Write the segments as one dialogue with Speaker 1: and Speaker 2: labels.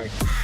Speaker 1: sound.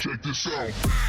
Speaker 1: Check this out.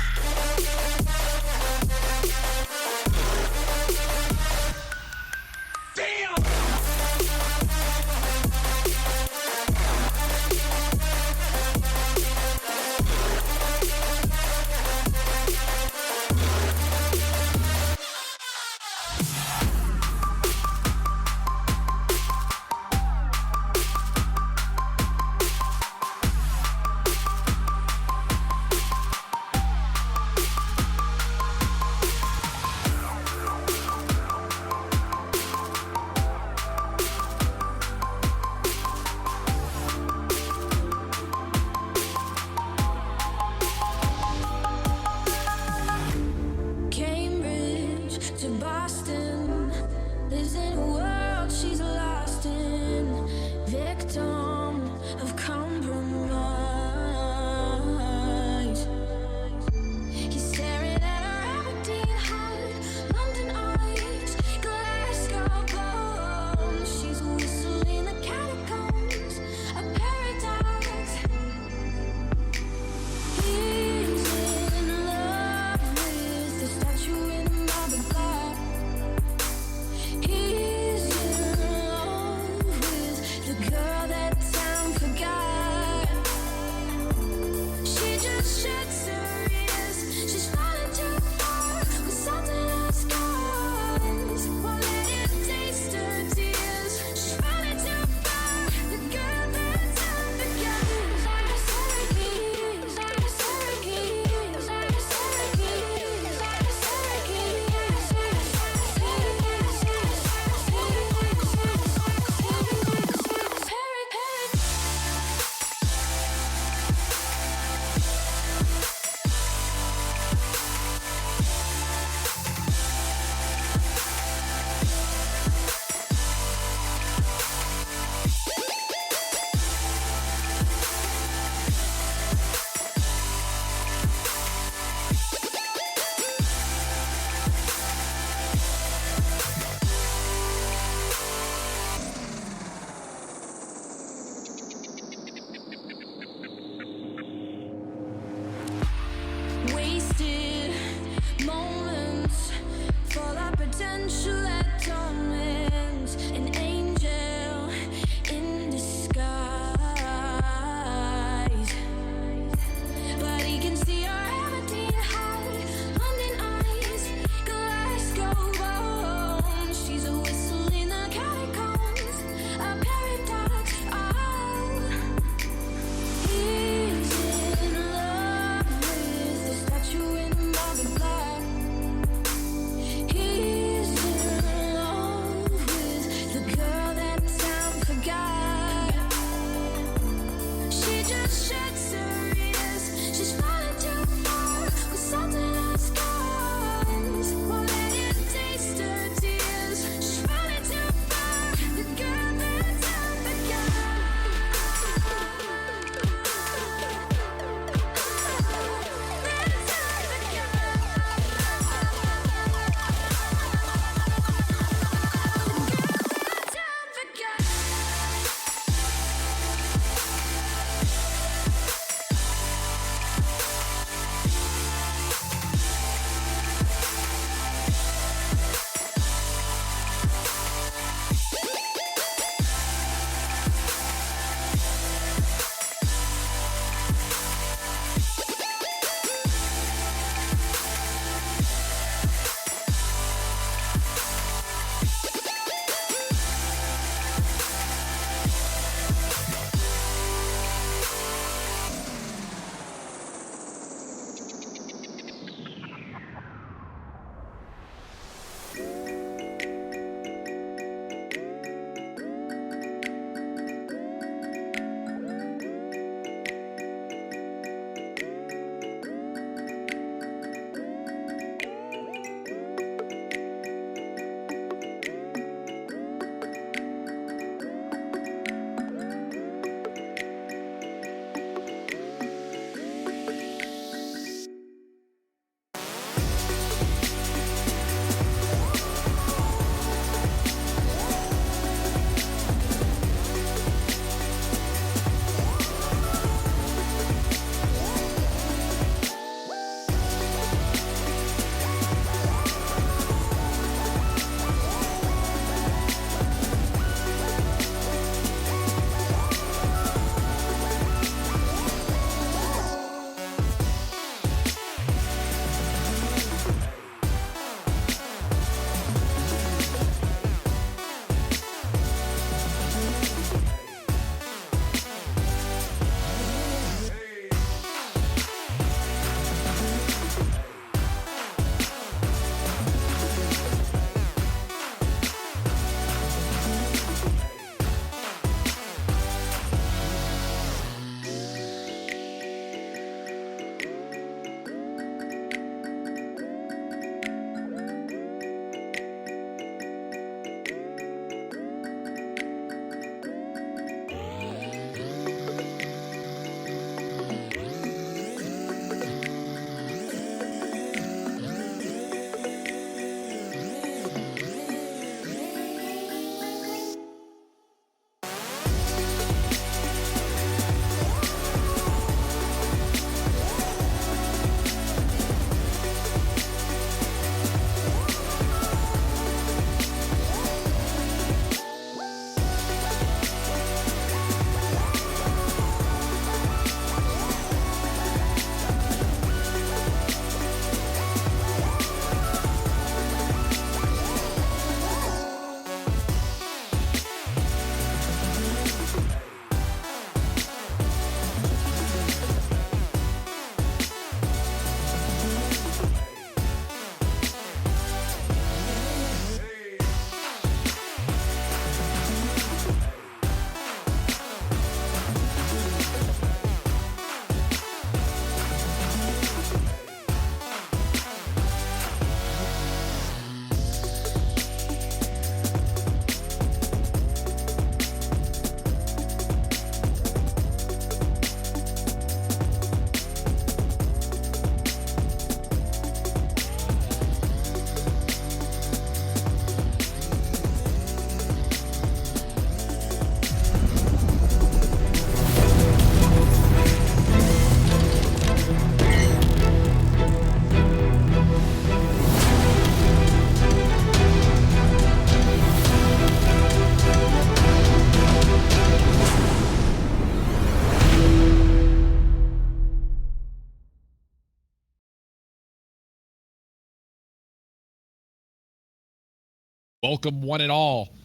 Speaker 2: Welcome, one and all.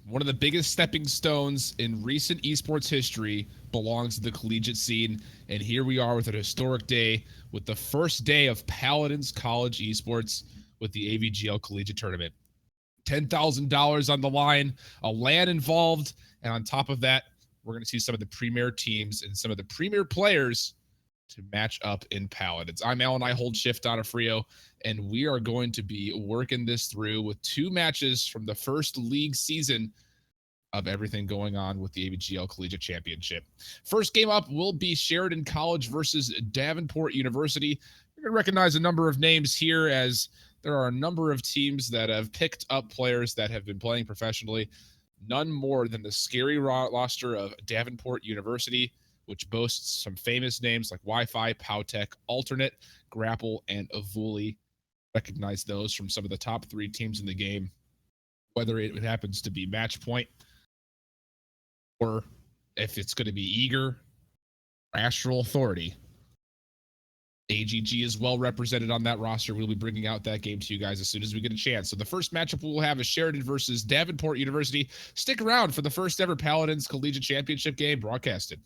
Speaker 2: One of the biggest stepping stones in recent esports history belongs to the collegiate scene. And here we are with an historic day with the first day of Paladins College Esports with the AVGL Collegiate Tournament. $10,000 on the line, a LAN involved, and on top of that, we're going to see some of the premier teams and some of the premier players to match up in Paladins. I'm Alan. I hold shift on a Frio, and we are going to be working this through with two matches from the first league season of everything going on with the AVGL Collegiate Championship. First game up will be Sheridan College versus Davenport University. You're going to recognize a number of names here as there are a number of teams that have picked up players that have been playing professionally. None more than the scary roster of Davenport University, which boasts some famous names like Wi-Fi, Powtech, Alternate, Grapple, and Avuli. Recognize those from some of the top three teams in the game, whether it happens to be Match Point or if it's going to be Eager or Astral Authority. AGG is well represented on that roster. We'll be bringing out that game to you guys as soon as we get a chance. So the first matchup we'll have is Sheridan versus Davenport University. Stick around for the first ever Paladins Collegiate Championship game broadcasted.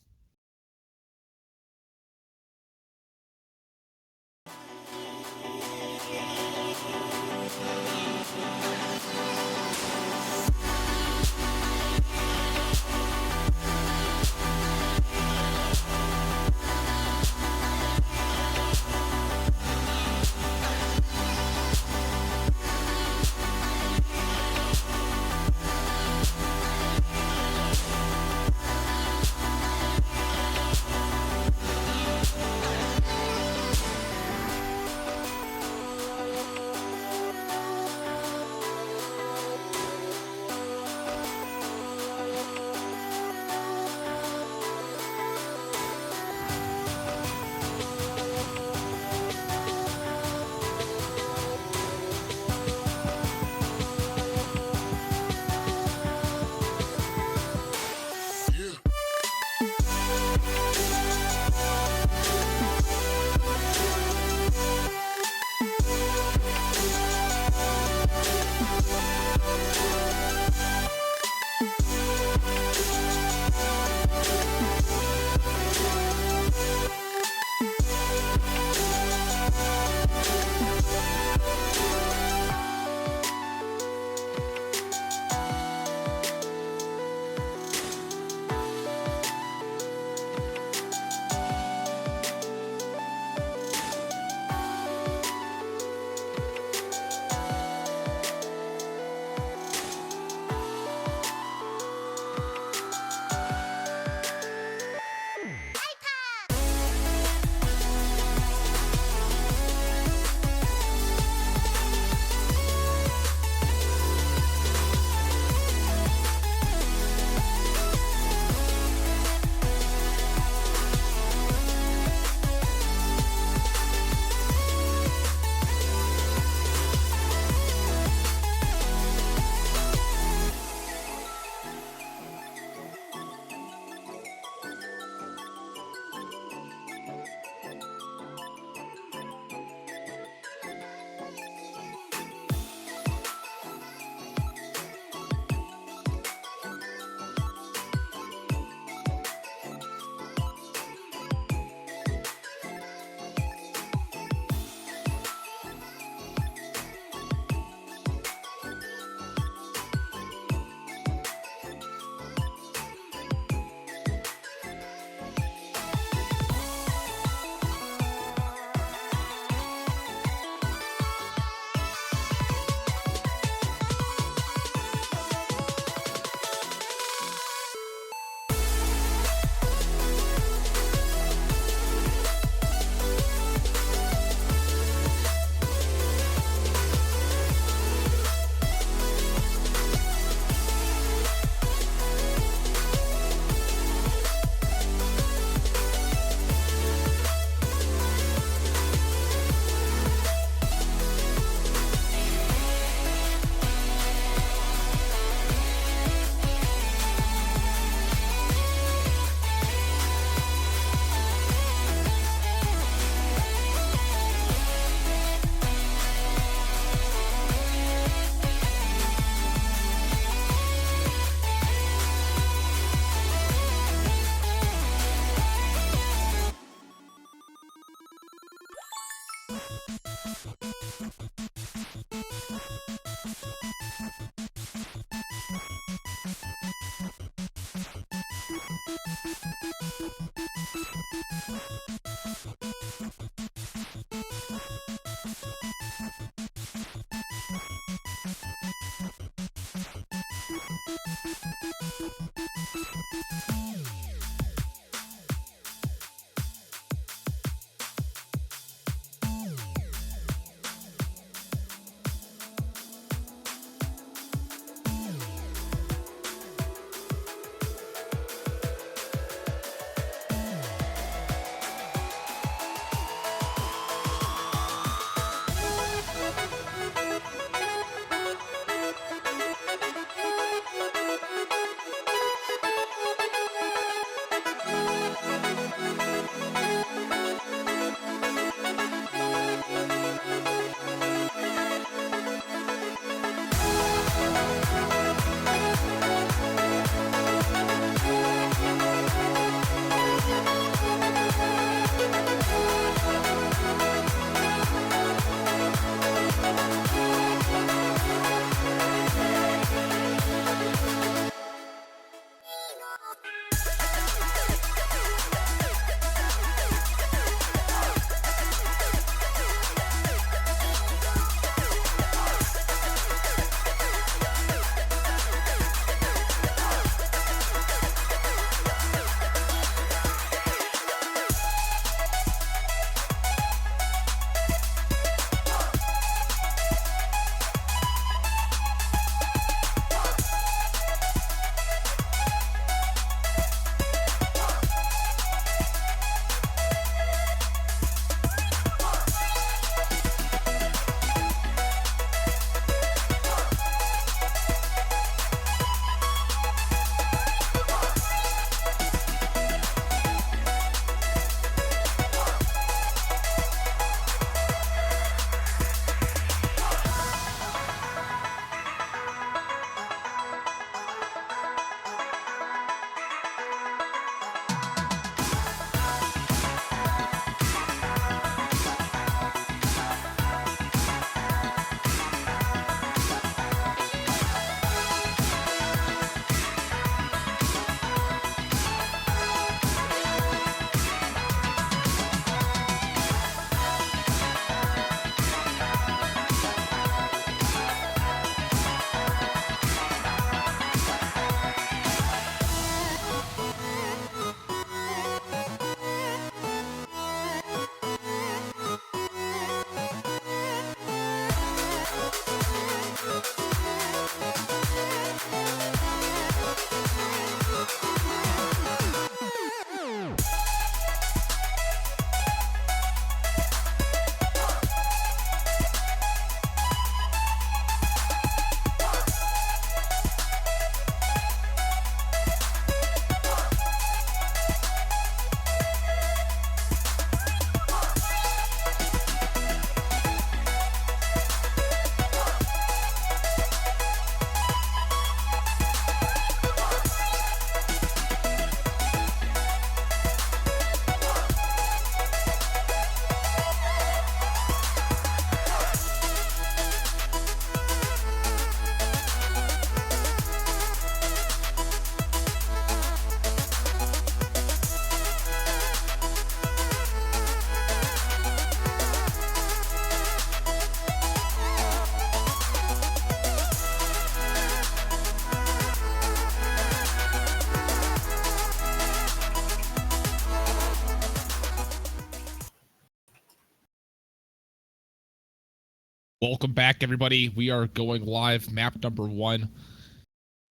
Speaker 2: Welcome back, everybody. We are going live. Map number 1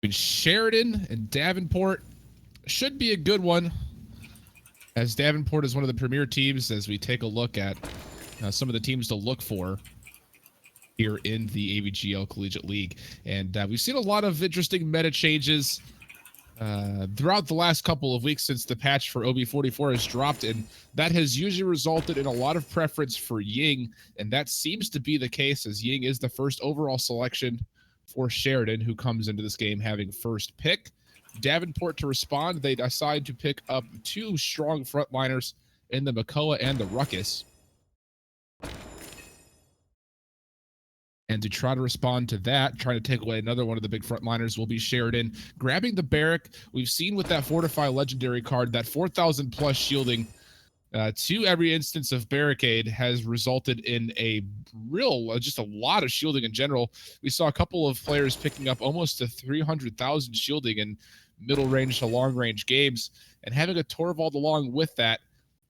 Speaker 2: in Sheridan and Davenport. Should be a good one, as Davenport is one of the premier teams as we take a look at some of the teams to look for here in the AVGL Collegiate League. And we've seen a lot of interesting meta changes throughout the last couple of weeks since the patch for OB44 has dropped, and that has usually resulted in a lot of preference for Ying, and that seems to be the case as Ying is the first overall selection for Sheridan, who comes into this game having first pick. Davenport to respond, they decide to pick up 2 strong frontliners in the Makoa and the Ruckus. And to try to respond to that, trying to take away another one of the big frontliners will be Sheridan. Grabbing the Barrack, we've seen with that Fortify Legendary card, that 4,000 plus shielding to every instance of barricade has resulted in a real, just a lot of shielding in general. We saw a couple of players picking up almost to 300,000 shielding in middle range to long range games, and having a Torvald along with that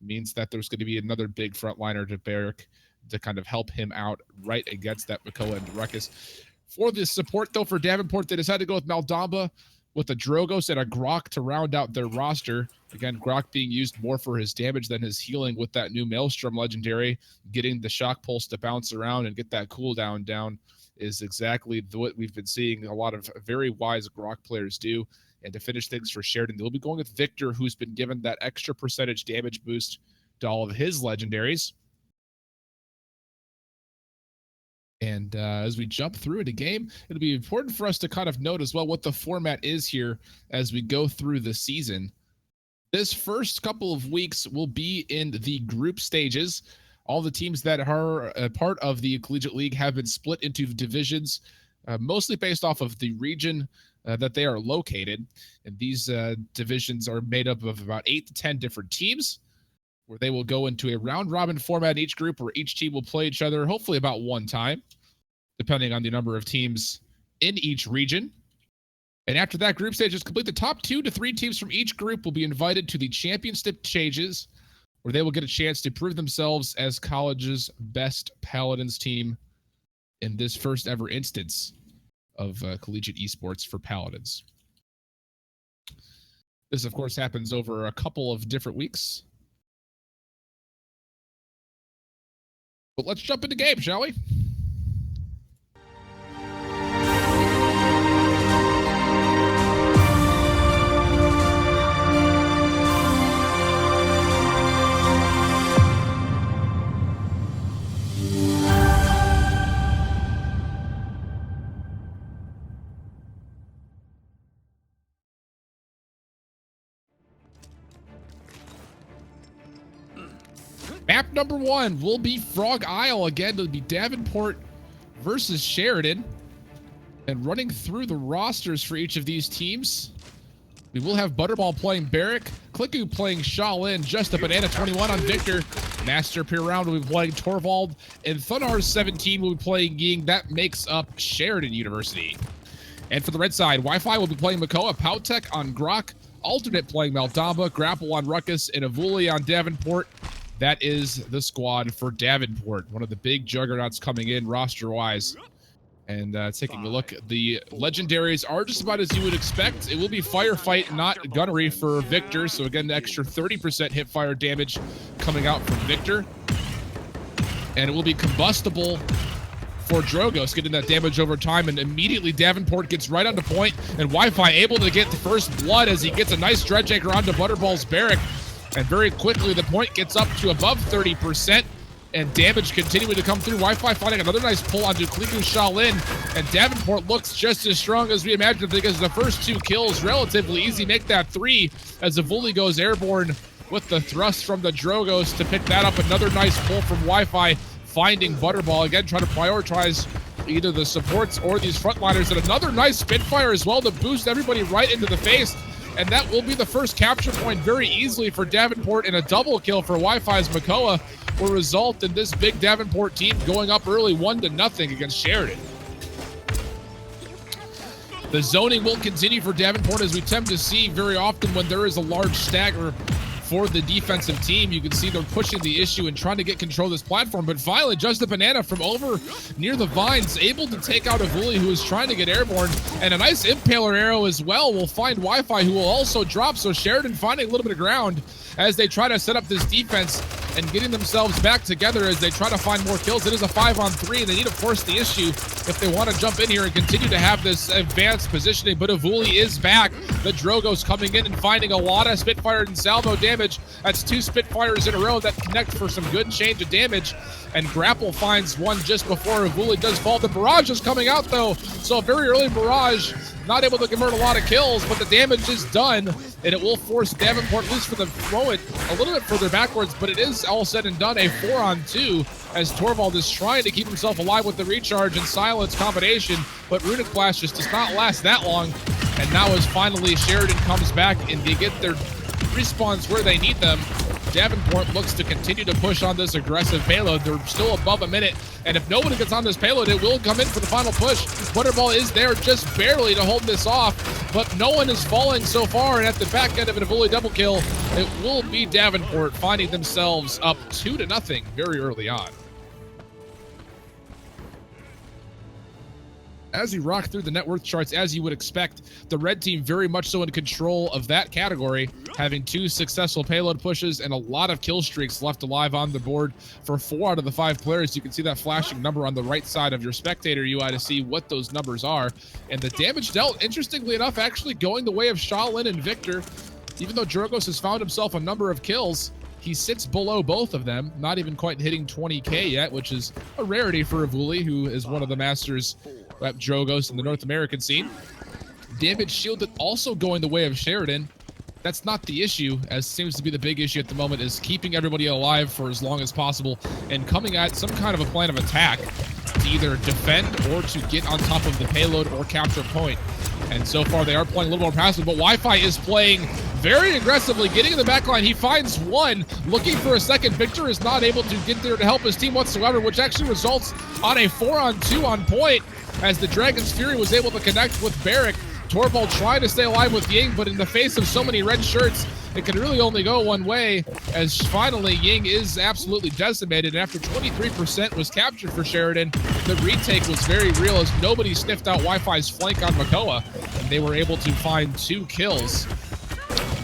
Speaker 2: means that there's going to be another big frontliner to Barrack to kind of help him out right against that Makoa and Ruckus. For the support, though, for Davenport, they decided to go with Maldamba with a Drogos and a Grok to round out their roster. Again, Grok being used more for his damage than his healing with that new Maelstrom Legendary. Getting the Shock Pulse to bounce around and get that cooldown down is exactly what we've been seeing a lot of very wise Grok players do. And to finish things for Sheridan, they'll be going with Victor, who's been given that extra percentage damage boost to all of his legendaries. And as we jump through the game, it'll be important for us to kind of note as well what the format is here as we go through the season. This first couple of weeks will be in the group stages. All the teams that are a part of the Collegiate League have been split into divisions, mostly based off of the region that they are located. And these divisions are made up of about 8 to 10 different teams, where they will go into a round-robin format in each group, where each team will play each other hopefully about one time, depending on the number of teams in each region. And after that group stage is complete, the top 2 to 3 teams from each group will be invited to the championship stages, where they will get a chance to prove themselves as college's best Paladins team in this first ever instance of collegiate esports for Paladins. This, of course, happens over a couple of different weeks. But let's jump into game, shall we? Map number 1 will be Frog Isle. Again, it'll be Davenport versus Sheridan. And running through the rosters for each of these teams, we will have Butterball playing Barrack, Clicku playing Shaolin, Just a Banana 21 on Victor, Master Round will be playing Torvald, and Thunar17 will be playing Ying. That makes up Sheridan University. And for the red side, Wi-Fi will be playing Makoa, Powtek on Grok, Alternate playing Maldamba, Grapple on Ruckus, and Avuli on Davenport. That is the squad for Davenport, one of the big juggernauts coming in roster-wise. And taking a look, the legendaries are just about as you would expect. It will be firefight, not gunnery for Victor. So again, the extra 30% hip fire damage coming out from Victor. And it will be combustible for Drogos, getting that damage over time. And immediately Davenport gets right onto point. And Wi-Fi able to get the first blood as he gets a nice dredge anchor onto Butterball's Barrack. And very quickly, the point gets up to above 30%, and damage continuing to come through. Wi-Fi finding another nice pull onto Kliku Shaolin, and Davenport looks just as strong as we imagined, because the first 2 kills relatively easy. Make that 3 as Avuli goes airborne with the thrust from the Drogos to pick that up. Another nice pull from Wi-Fi, finding Butterball. Again, trying to prioritize either the supports or these frontliners, and another nice Spitfire as well to boost everybody right into the face. And that will be the first capture point very easily for Davenport, and a double kill for Wi-Fi's Makoa will result in this big Davenport team going up early 1-0 against Sheridan. The zoning will continue for Davenport, as we tend to see very often when there is a large stagger for the defensive team. You can see them pushing the issue and trying to get control of this platform. But finally, Just a Banana from over near the vines, able to take out Avuli, who is trying to get airborne. And a nice Impaler arrow as well will find Wi-Fi, who will also drop. So Sheridan finding a little bit of ground as they try to set up this defense and getting themselves back together as they try to find more kills. It is a 5-on-3, and they need to force the issue if they want to jump in here and continue to have this advanced positioning. But Avuli is back. The Drogos coming in and finding a lot of Spitfire and salvo damage. That's 2 Spitfires in a row that connect for some good change of damage. And Grapple finds one just before Avuli does fall. The barrage is coming out, though. So a very early barrage, not able to convert a lot of kills, but the damage is done. And it will force Davenport, at least for the moment, a little bit further backwards. But it is all said and done a 4-on-2 as Torvald is trying to keep himself alive with the recharge and silence combination, but Runic Blast just does not last that long. And now as finally Sheridan comes back and they get their respawns where they need them, Davenport looks to continue to push on this aggressive payload. They're still above a minute, and if nobody gets on this payload, it will come in for the final push. Butterball is there just barely to hold this off, but no one is falling so far, and at the back end of an Avuli double kill, it will be Davenport finding themselves up 2-0 very early on. As we rock through the net worth charts, as you would expect, the red team very much so in control of that category, having 2 successful payload pushes and a lot of kill streaks left alive on the board for 4 out of the 5 players. You can see that flashing number on the right side of your spectator UI to see what those numbers are. And the damage dealt, interestingly enough, actually going the way of Shaolin and Victor. Even though Drogos has found himself a number of kills, he sits below both of them, not even quite hitting 20k yet, which is a rarity for Avuli, who is one of the masters at Drogos in the North American scene. Damage shielded also going the way of Sheridan. That's not the issue, as seems to be the big issue at the moment, is keeping everybody alive for as long as possible and coming at some kind of a plan of attack to either defend or to get on top of the payload or capture point. And so far they are playing a little more passive, but Wi-Fi is playing very aggressively, getting in the back line. He finds one, looking for a second. Victor is not able to get there to help his team whatsoever, which actually results on a 4-on-2 on point, as the Dragon's Fury was able to connect with Barrick. Torvald tried to stay alive with Ying, but in the face of so many red shirts, it can really only go one way, as finally Ying is absolutely decimated. And after 23% was captured for Sheridan, the retake was very real, as nobody sniffed out Wi-Fi's flank on Makoa, and they were able to find 2 kills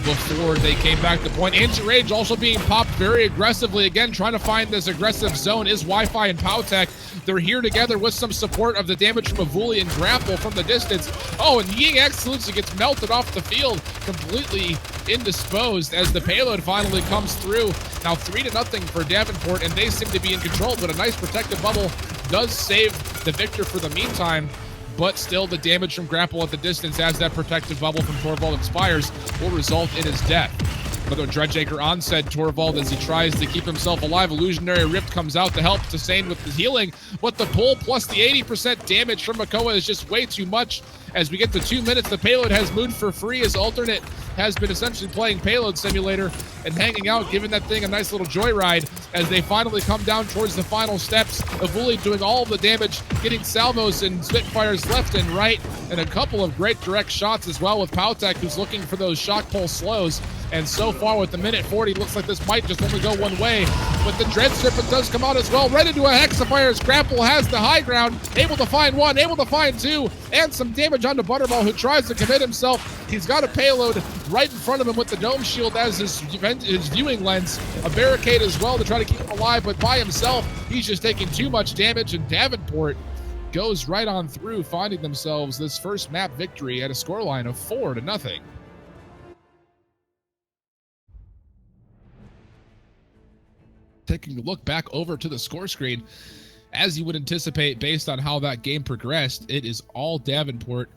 Speaker 2: before they came back to point. Anti-Rage also being popped very aggressively. Again, trying to find this aggressive zone is Wi-Fi and Powtech. They're here together with some support of the damage from Avuli and Grapple from the distance. Oh, and Ying absolutely gets melted off the field, completely indisposed as the payload finally comes through. Now 3-0 for Davenport, and they seem to be in control, but a nice protective bubble does save the victor for the meantime. But still, the damage from Grapple at the distance as that protective bubble from Torvald expires will result in his death. Another Dredgeacre on said Torvald as he tries to keep himself alive. Illusionary Rift comes out to help Tasane with the healing, but the pull plus the 80% damage from Makoa is just way too much. As we get to 2 minutes, the payload has moved for free, as Alternate has been essentially playing Payload Simulator and hanging out, giving that thing a nice little joyride as they finally come down towards the final steps. Avuli doing all of the damage, getting salvos and Spitfires left and right, and a couple of great direct shots as well with Powtech, who's looking for those shock pulse slows. And so far with the minute 40, looks like this might just only go one way. But the Dread Serpent does come out as well, right into a Hexafire's. Grapple has the high ground, able to find 1, able to find 2, and some damage onto Butterball, who tries to commit himself. He's got a payload right in front of him with the dome shield as his viewing lens. A barricade as well to try to keep him alive, but by himself, he's just taking too much damage, and Davenport goes right on through, finding themselves this first map victory at a scoreline of 4-0. Taking a look back over to the score screen, as you would anticipate based on how that game progressed, it is all Davenport.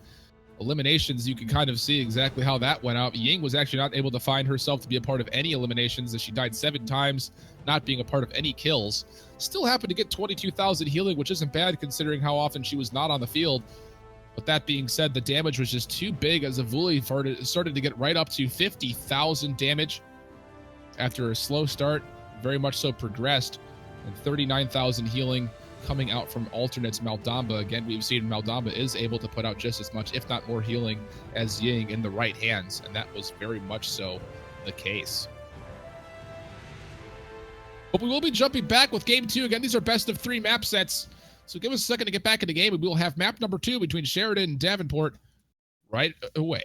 Speaker 2: Eliminations, you can kind of see exactly how that went out. Ying was actually not able to find herself to be a part of any eliminations, as she died 7 times, not being a part of any kills. Still happened to get 22,000 healing, which isn't bad considering how often she was not on the field. But that being said, the damage was just too big, as Avuli started to get right up to 50,000 damage after a slow start. Very much so progressed, and 39,000 healing coming out from Alternate's Maldamba. Again, we've seen Maldamba is able to put out just as much, if not more, healing as Ying in the right hands, and that was very much so the case. But we will be jumping back with Game 2. Again, these are best of 3 map sets, so give us a second to get back in the game, and we will have map number 2 between Sheridan and Davenport right away.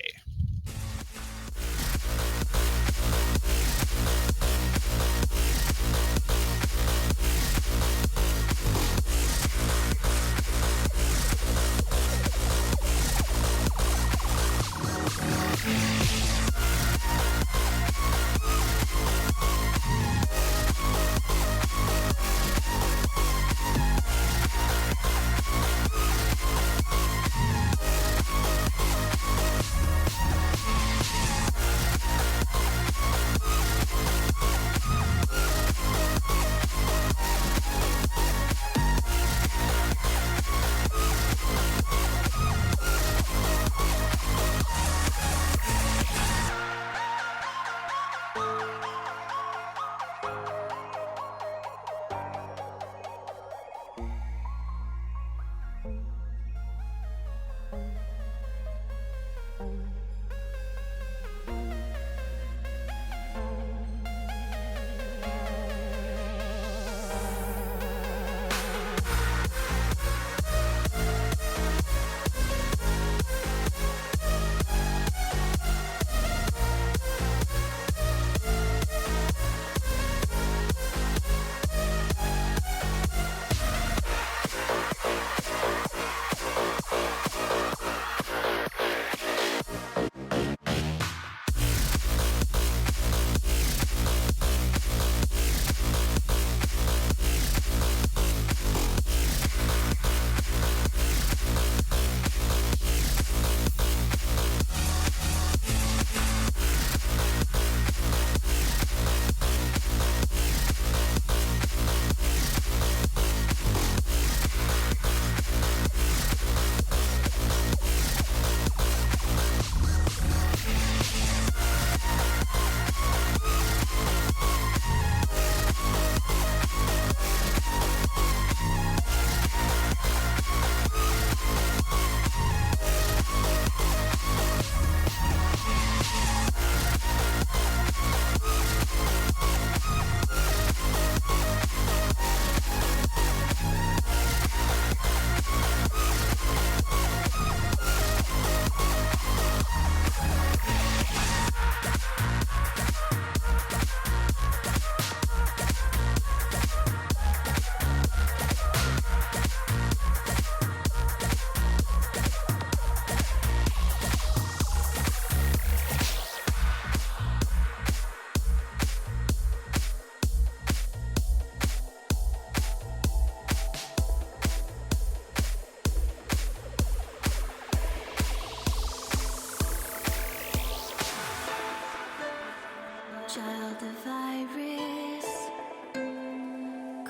Speaker 3: the virus,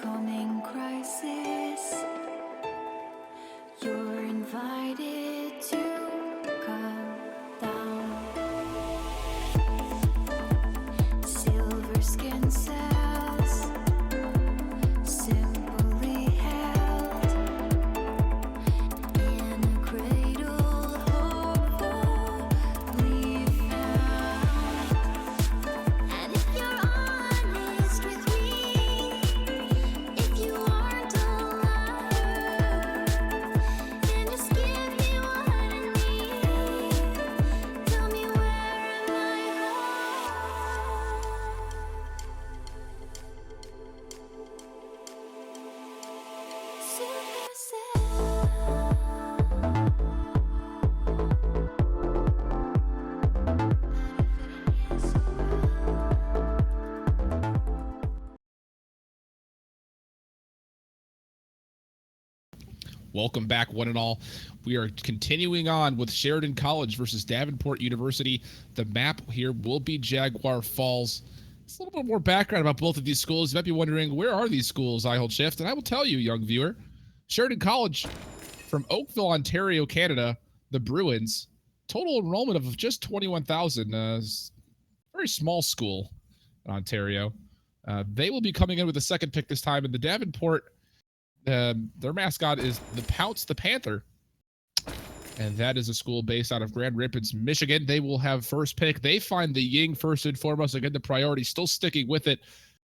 Speaker 3: coming crisis. You're invited to come down. Silver skin cells, simply held in a cradle, hopefully found. And if you're honest with me, if you aren't a liar, then just give me what I need. Tell me, where am I
Speaker 2: Welcome back, one and all. We are continuing on with Sheridan College versus Davenport University. The map here will be Jaguar Falls. It's a little bit more background about both of these schools. You might be wondering, where are these schools, I hold shift? And I will tell you, young viewer. Sheridan College from Oakville, Ontario, Canada, the Bruins. Total enrollment of just 21,000. Very small school in Ontario. They will be coming in with the second pick this time, and the Davenport, their mascot is the Pounce the Panther, and that is a school based out of Grand Rapids, Michigan. They will have first pick. They find the Ying first and foremost. Again, the priority still sticking with it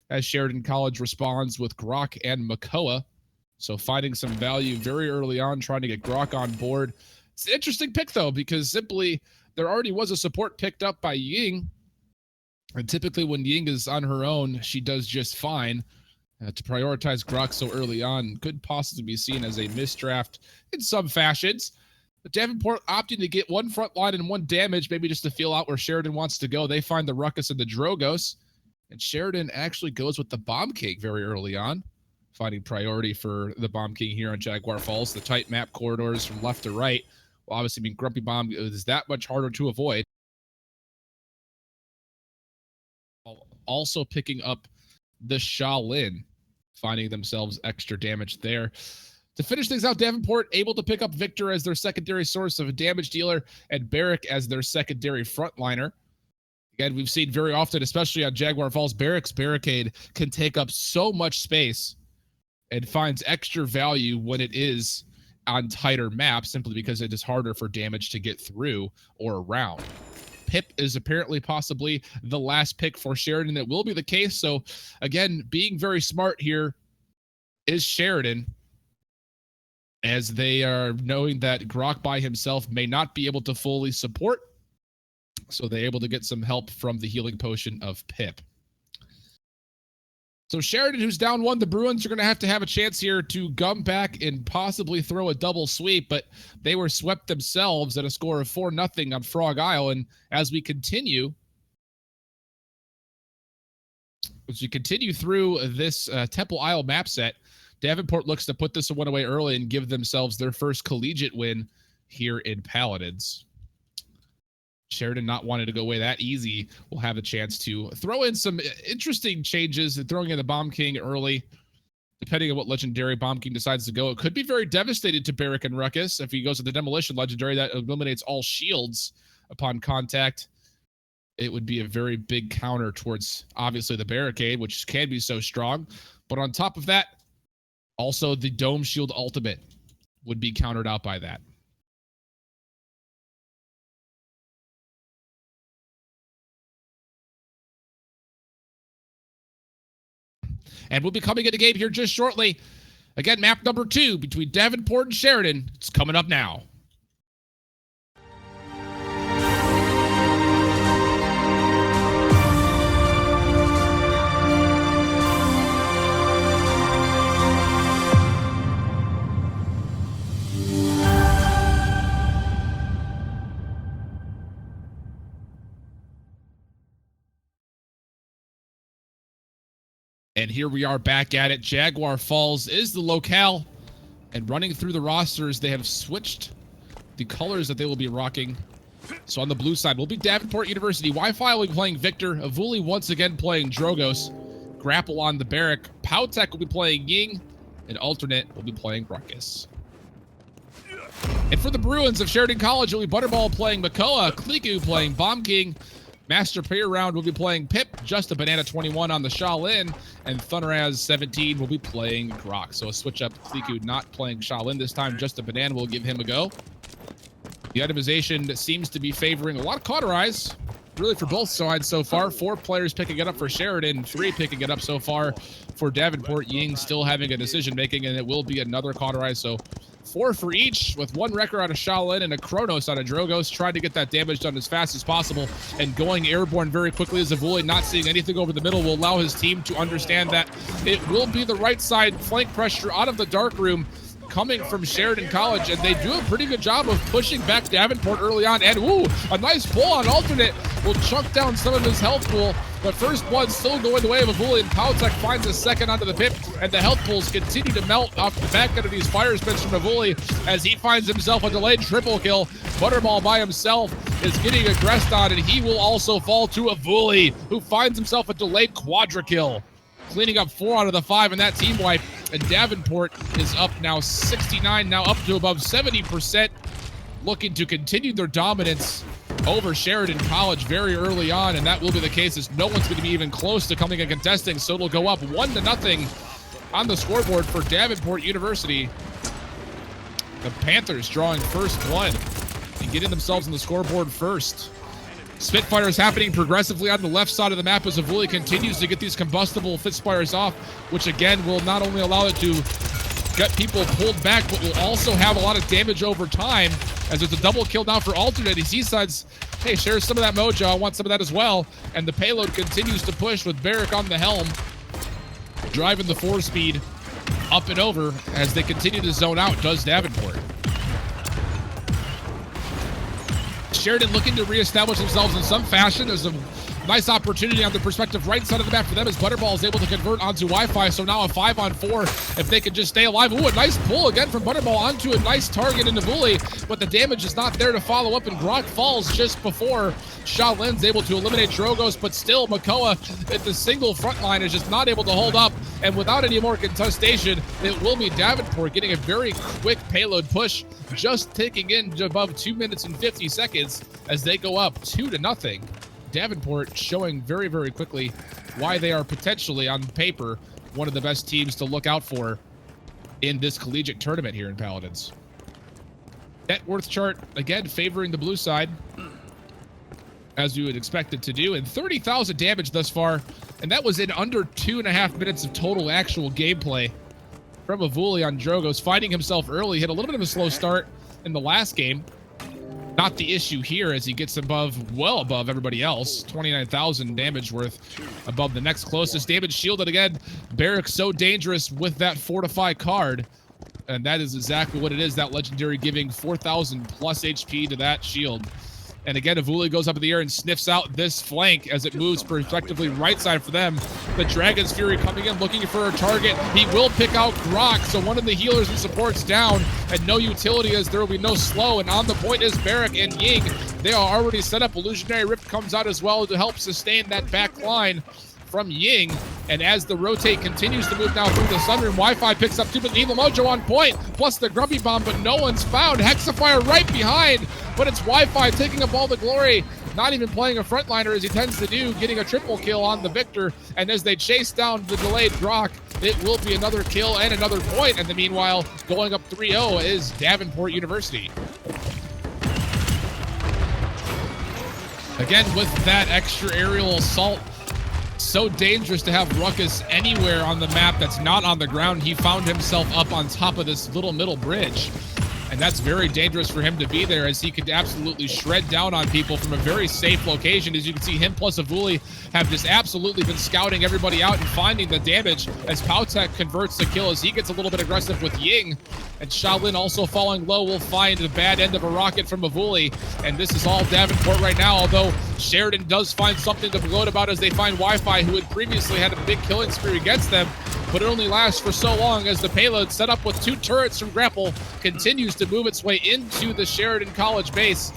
Speaker 2: as Sheridan College responds with Grok and Makoa. So finding some value very early on, trying to get Grok on board. It's an interesting pick, though, because simply there already was a support picked up by Ying, and typically when Ying is on her own, she does just fine. To prioritize Grok so early on could possibly be seen as a misdraft in some fashions. But Davenport opting to get one front line and one damage, maybe just to feel out where Sheridan wants to go. They find the Ruckus and the Drogos, and Sheridan actually goes with the Bomb King very early on, finding priority for the Bomb King here on Jaguar Falls. The tight map corridors from left to right will obviously mean Grumpy Bomb is that much harder to avoid. Also picking up the Shaolin, finding themselves extra damage there. To finish things out, Davenport able to pick up Victor as their secondary source of a damage dealer and Barrick as their secondary frontliner. Again, we've seen very often, especially on Jaguar Falls, Barrick's barricade can take up so much space and finds extra value when it is on tighter maps, simply because it is harder for damage to get through or around. Pip is apparently possibly the last pick for Sheridan. That will be the case. So again, being very smart here is Sheridan, as they are knowing that Grok by himself may not be able to fully support. So they're able to get some help from the healing potion of Pip. So Sheridan, who's down one, the Bruins are going to have a chance here to come back and possibly throw a double sweep, but they were swept themselves at a score of 4-0 on Frog Isle. And as we continue through this Temple Isle map set, Davenport looks to put this one away early and give themselves their first collegiate win here in Paladins. Sheridan, not wanting to go away that easy, will have a chance to throw in some interesting changes, throwing in the Bomb King early. Depending on what legendary Bomb King decides to go, it could be very devastated to Barrick and Ruckus. If he goes with the Demolition legendary, that eliminates all shields upon contact. It would be a very big counter towards, obviously, the barricade, which can be so strong. But on top of that, also the Dome Shield ultimate would be countered out by that. And we'll be coming into game here just shortly. Again, map number 2 between Davenport and Sheridan. It's coming up now. And here we are back at it. Jaguar Falls is the locale. And running through the rosters, they have switched the colors that they will be rocking So on the blue side will be Davenport University. Wi-Fi will be playing Victor. Avuli once again playing Drogos. Grapple on the Barrack. Powtech will be playing Ying. And Alternate will be playing Ruckus. And for the Bruins of Sheridan College, it will be Butterball playing Makoa. Kliku playing Bomb King. Master Player Round will be playing Pip. Just a Banana 21 on the Shaolin. And Thunderaz 17 will be playing Grok. So a switch up. Kliku not playing Shaolin this time. Just a Banana will give him a go. The itemization seems to be favoring a lot of cauterize, really for both sides so far. 4 players picking it up for Sheridan, 3 picking it up so far for Davenport. Ying still having a decision making, and it will be another cauterize. So 4 for each, with 1 Wrecker out of Shaolin and a Kronos out of Drogos, trying to get that damage done as fast as possible and going airborne very quickly as Avuli, not seeing anything over the middle, will allow his team to understand that it will be the right side flank pressure out of the dark room coming from Sheridan College, and they do a pretty good job of pushing back Davenport early on. And ooh, a nice pull on Alternate will chunk down some of his health pool, but first blood still going the way of Avuli, and Powtek finds a second onto the Pip, and the health pools continue to melt off the back end of these fire spins from Avuli as he finds himself a delayed triple kill. Butterball by himself is getting aggressed on, and he will also fall to Avuli, who finds himself a delayed quadra kill, cleaning up 4 out of the 5 in that team wipe. And Davenport is up now 69, now up to above 70%, looking to continue their dominance over Sheridan College very early on, and that will be the case as no one's going to be even close to coming and contesting, so it'll go up 1-0 on the scoreboard for Davenport University. The Panthers drawing first blood and getting themselves on the scoreboard first. Spitfires happening progressively on the left side of the map as Avuli continues to get these combustible Spitfires off, which again will not only allow it to get people pulled back, but will also have a lot of damage over time, as there's a double kill now for Alternate. He decides, hey, share some of that mojo, I want some of that as well. And the payload continues to push with Barrack on the helm, driving the 4-speed up and over as they continue to zone out, does Davenport. Sheridan looking to reestablish themselves in some fashion. There's a nice opportunity on the perspective right side of the map for them as Butterball is able to convert onto Wi-Fi. So now a 5-on-4 if they can just stay alive. Ooh, a nice pull again from Butterball onto a nice target in Avuli, but the damage is not there to follow up, and Grok falls just before Shaolin's able to eliminate Drogos, but still Makoa at the single front line is just not able to hold up, and without any more contestation, it will be Davenport getting a very quick payload push, just taking in above 2 minutes and 50 seconds as they go up 2-0. Davenport showing very, very quickly why they are potentially, on paper, one of the best teams to look out for in this collegiate tournament here in Paladins. Net worth chart, again, favoring the blue side, as you would expect it to do, and 30,000 damage thus far, and that was in under 2.5 minutes of total actual gameplay from Avuli on Drogos, finding himself early, hit a little bit of a slow start in the last game. Not the issue here as he gets above, well above everybody else. 29,000 damage worth above the next closest. Damage shielded again. Barrack so dangerous with that Fortify card. And that is exactly what it is. That legendary giving 4,000 plus HP to that shield. And again, Avuli goes up in the air and sniffs out this flank as it moves perspectively right side for them. The Dragon's Fury coming in, looking for a target. He will pick out Grok, so one of the healers and supports down, and no utility as there will be no slow. And on the point is Barrack and Ying. They are already set up. Illusionary Rift comes out as well to help sustain that back line from Ying. And as the rotate continues to move now through the Sunroom, Wi-Fi picks up 2, but Evil Mojo on point, plus the Grumpy Bomb, but no one's found. Hexafire right behind, but it's Wi-Fi taking up all the glory, not even playing a frontliner as he tends to do, getting a triple kill on the Victor. And as they chase down the delayed Grok, it will be another kill and another point. And the meanwhile, going up 3-0 is Davenport University. Again, with that extra aerial assault, so dangerous to have Ruckus anywhere on the map that's not on the ground. He found himself up on top of this little middle bridge. And that's very dangerous for him to be there, as he could absolutely shred down on people from a very safe location. As you can see, him plus Avuli have just absolutely been scouting everybody out and finding the damage as Powtek converts the kill as he gets a little bit aggressive with Ying. And Shaolin also falling low will find the bad end of a rocket from Avuli. And this is all Davenport right now, although Sheridan does find something to gloat about as they find Wi-Fi, who had previously had a big killing spree against them. But it only lasts for so long as the payload, set up with 2 turrets from Grapple, continues to move its way into the Sheridan College base.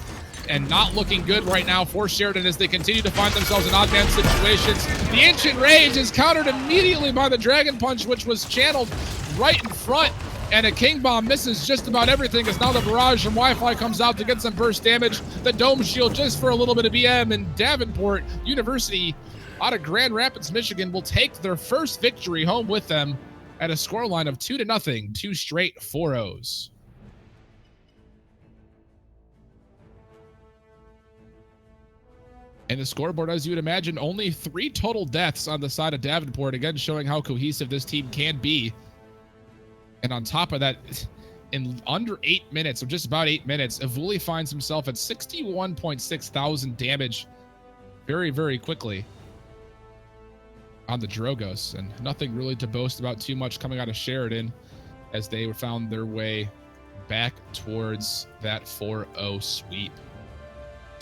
Speaker 2: and not looking good right now for Sheridan as they continue to find themselves in odd man situations. The Ancient Rage is countered immediately by the Dragon Punch, which was channeled right in front, and a King Bomb misses just about everything as now the barrage from Wi-Fi comes out to get some burst damage. The Dome Shield just for a little bit of BM, and Davenport University out of Grand Rapids, Michigan will take their first victory home with them at a scoreline of 2-0, 2 straight 4-0s. And the scoreboard, as you would imagine, only 3 total deaths on the side of Davenport, again showing how cohesive this team can be. And on top of that, in under 8 minutes, or just about 8 minutes, Avuli finds himself at 61.6 thousand damage very, very quickly on the Drogos. And nothing really to boast about too much coming out of Sheridan as they found their way back towards that 4-0 sweep.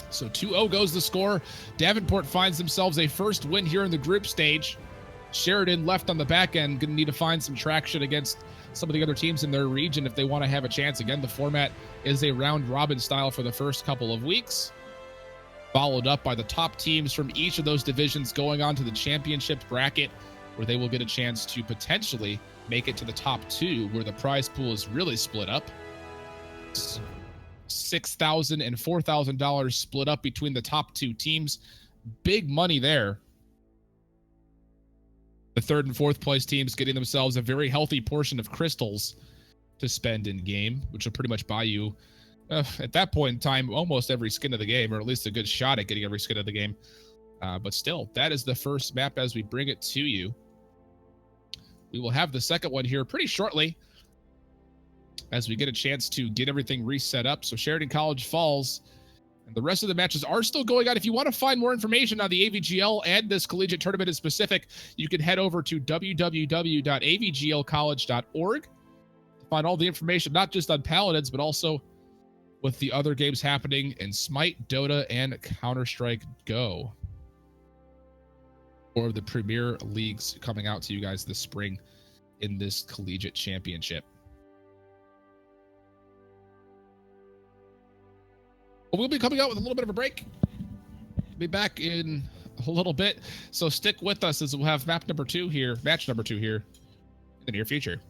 Speaker 2: So 2-0 goes the score. Davenport finds themselves a first win here in the group stage. Sheridan left on the back end, going to need to find some traction against some of the other teams in their region if they want to have a chance. Again, the format is a round robin style for the first couple of weeks, followed up by the top teams from each of those divisions going on to the championship bracket, where they will get a chance to potentially make it to the top 2, where the prize pool is really split up. $6,000 and $4,000 split up between the top 2 teams. Big money there. The 3rd and 4th place teams getting themselves a very healthy portion of crystals to spend in game, which will pretty much buy you, at that point in time, almost every skin of the game, or at least a good shot at getting every skin of the game. But still, that is the first map as we bring it to you. We will have the second one here pretty shortly as we get a chance to get everything reset up. So Sheridan College falls, and the rest of the matches are still going on. If you want to find more information on the AVGL and this collegiate tournament in specific, you can head over to www.avglcollege.org to find all the information, not just on Paladins, but also with the other games happening in Smite, Dota, and Counter-Strike Go. 4 of the premier leagues coming out to you guys this spring in this collegiate championship. We'll be coming out with a little bit of a break. Be back in a little bit, so stick with us as we'll have match number 2 here in the near future.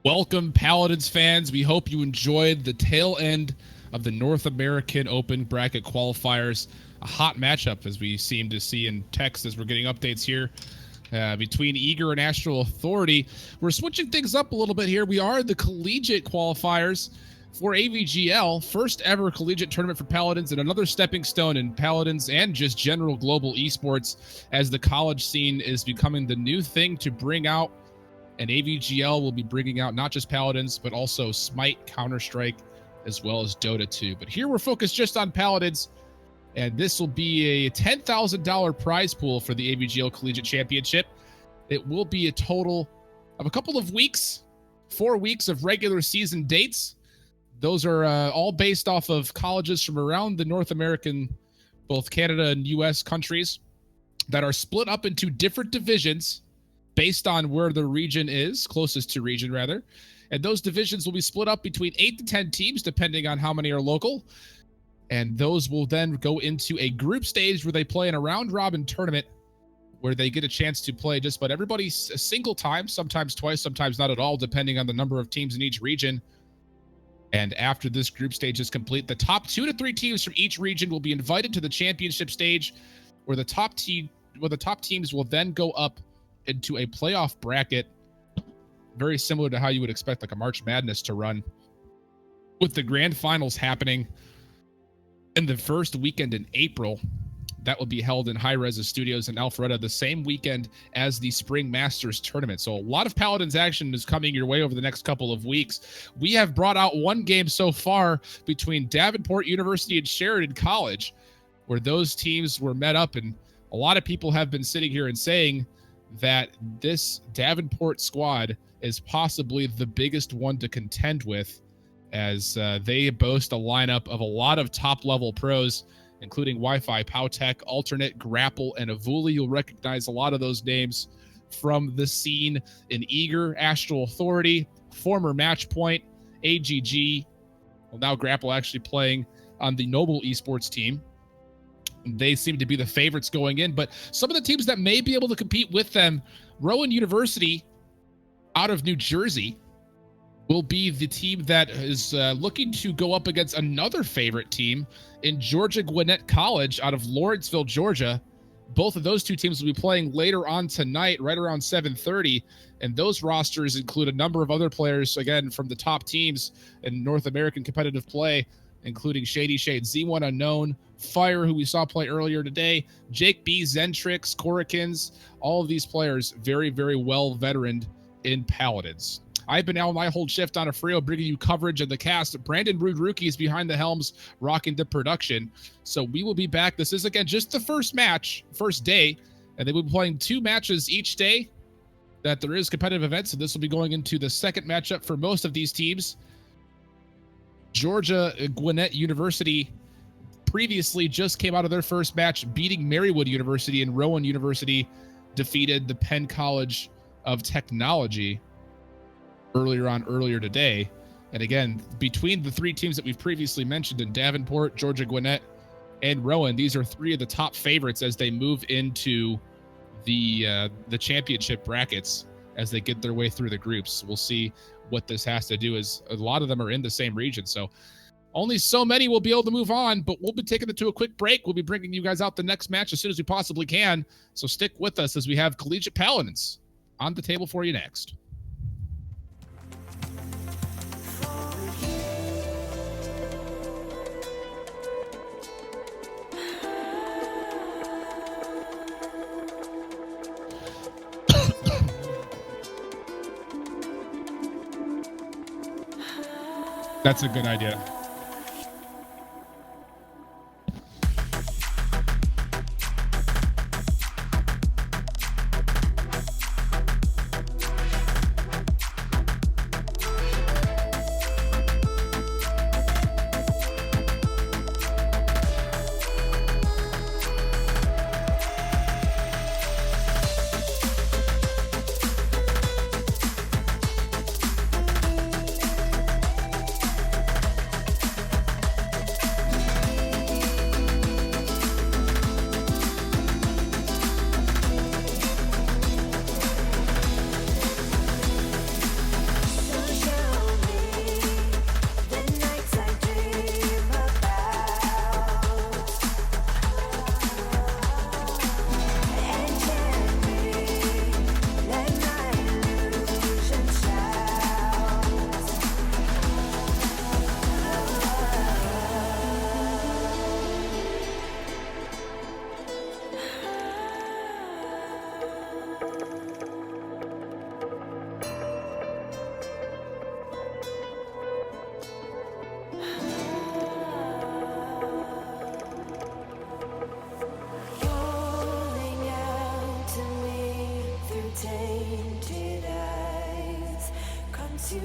Speaker 2: Welcome, Paladins fans. We hope you enjoyed the tail end of the North American Open bracket qualifiers. A hot matchup, as we seem to see in text as we're getting updates here, between Eager and Astral Authority. We're switching things up a little bit here. We are the collegiate qualifiers for AVGL, first ever collegiate tournament for Paladins, and another stepping stone in Paladins and just general global esports, as the college scene is becoming the new thing to bring out. And AVGL will be bringing out not just Paladins, but also Smite, Counter-Strike, as well as Dota 2. But here we're focused just on Paladins, and this will be a $10,000 prize pool for the AVGL Collegiate Championship. It will be a total of a couple of weeks, 4 weeks of regular season dates. Those are all based off of colleges from around the North American, both Canada and US countries, that are split up into different divisions based on where the region is, closest to region rather. And those divisions will be split up between 8 to 10 teams, depending on how many are local. And those will then go into a group stage where they play in a round robin tournament where they get a chance to play just about everybody a single time, sometimes twice, sometimes not at all, depending on the number of teams in each region. And after this group stage is complete, the top 2 to 3 teams from each region will be invited to the championship stage, where the top teams will then go up into a playoff bracket, very similar to how you would expect like a March Madness to run, with the grand finals happening in the first weekend in April. That will be held in High Res Studios in Alpharetta the same weekend as the Spring Masters tournament. So a lot of Paladins action is coming your way over the next couple of weeks. We have brought out one game so far between Davenport University and Sheridan College, where those teams were met up, and a lot of people have been sitting here and saying that this Davenport squad is possibly the biggest one to contend with, as they boast a lineup of a lot of top-level pros, including Wi-Fi, Powtech, Alternate, Grapple, and Avuli. You'll recognize a lot of those names from the scene in Eager, Astral Authority, former Matchpoint, AGG, well, now Grapple actually playing on the Noble Esports team. They seem to be the favorites going in, but some of the teams that may be able to compete with them, Rowan University out of New Jersey will be the team that is looking to go up against another favorite team in Georgia Gwinnett College out of Lawrenceville, Georgia. Both of those two teams will be playing later on tonight, right around 7:30, and those rosters include a number of other players, again, from the top teams in North American competitive play, including Shady Shade, Z1 Unknown, Fire, who we saw play earlier today, Jake B, Zentrix, Korikins. All of these players very, very well veteraned in Paladins. I've been Alan, I hold shift on a Frio, bringing you coverage of the cast. Brandon Rude Rookie is behind the helms, rocking the production. So we will be back. This is, again, just the first day, and they will be playing 2 matches each day that there is competitive events. So this will be going into the second matchup for most of these teams. Georgia Gwinnett University previously just came out of their first match, beating Marywood University, and Rowan University defeated the Penn College of Technology earlier today. And again, between the 3 teams that we've previously mentioned in Davenport, Georgia Gwinnett, and Rowan, these are 3 of the top favorites as they move into the championship brackets as they get their way through the groups. We'll see what this has to do, as a lot of them are in the same region. So only so many will be able to move on, but we'll be taking it to a quick break. We'll be bringing you guys out the next match as soon as we possibly can. So stick with us as we have Collegiate Paladins on the table for you next. That's a good idea.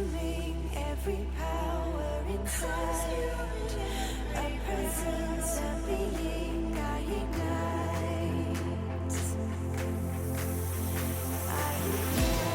Speaker 4: consuming every power inside. A presence, a being I ignite. I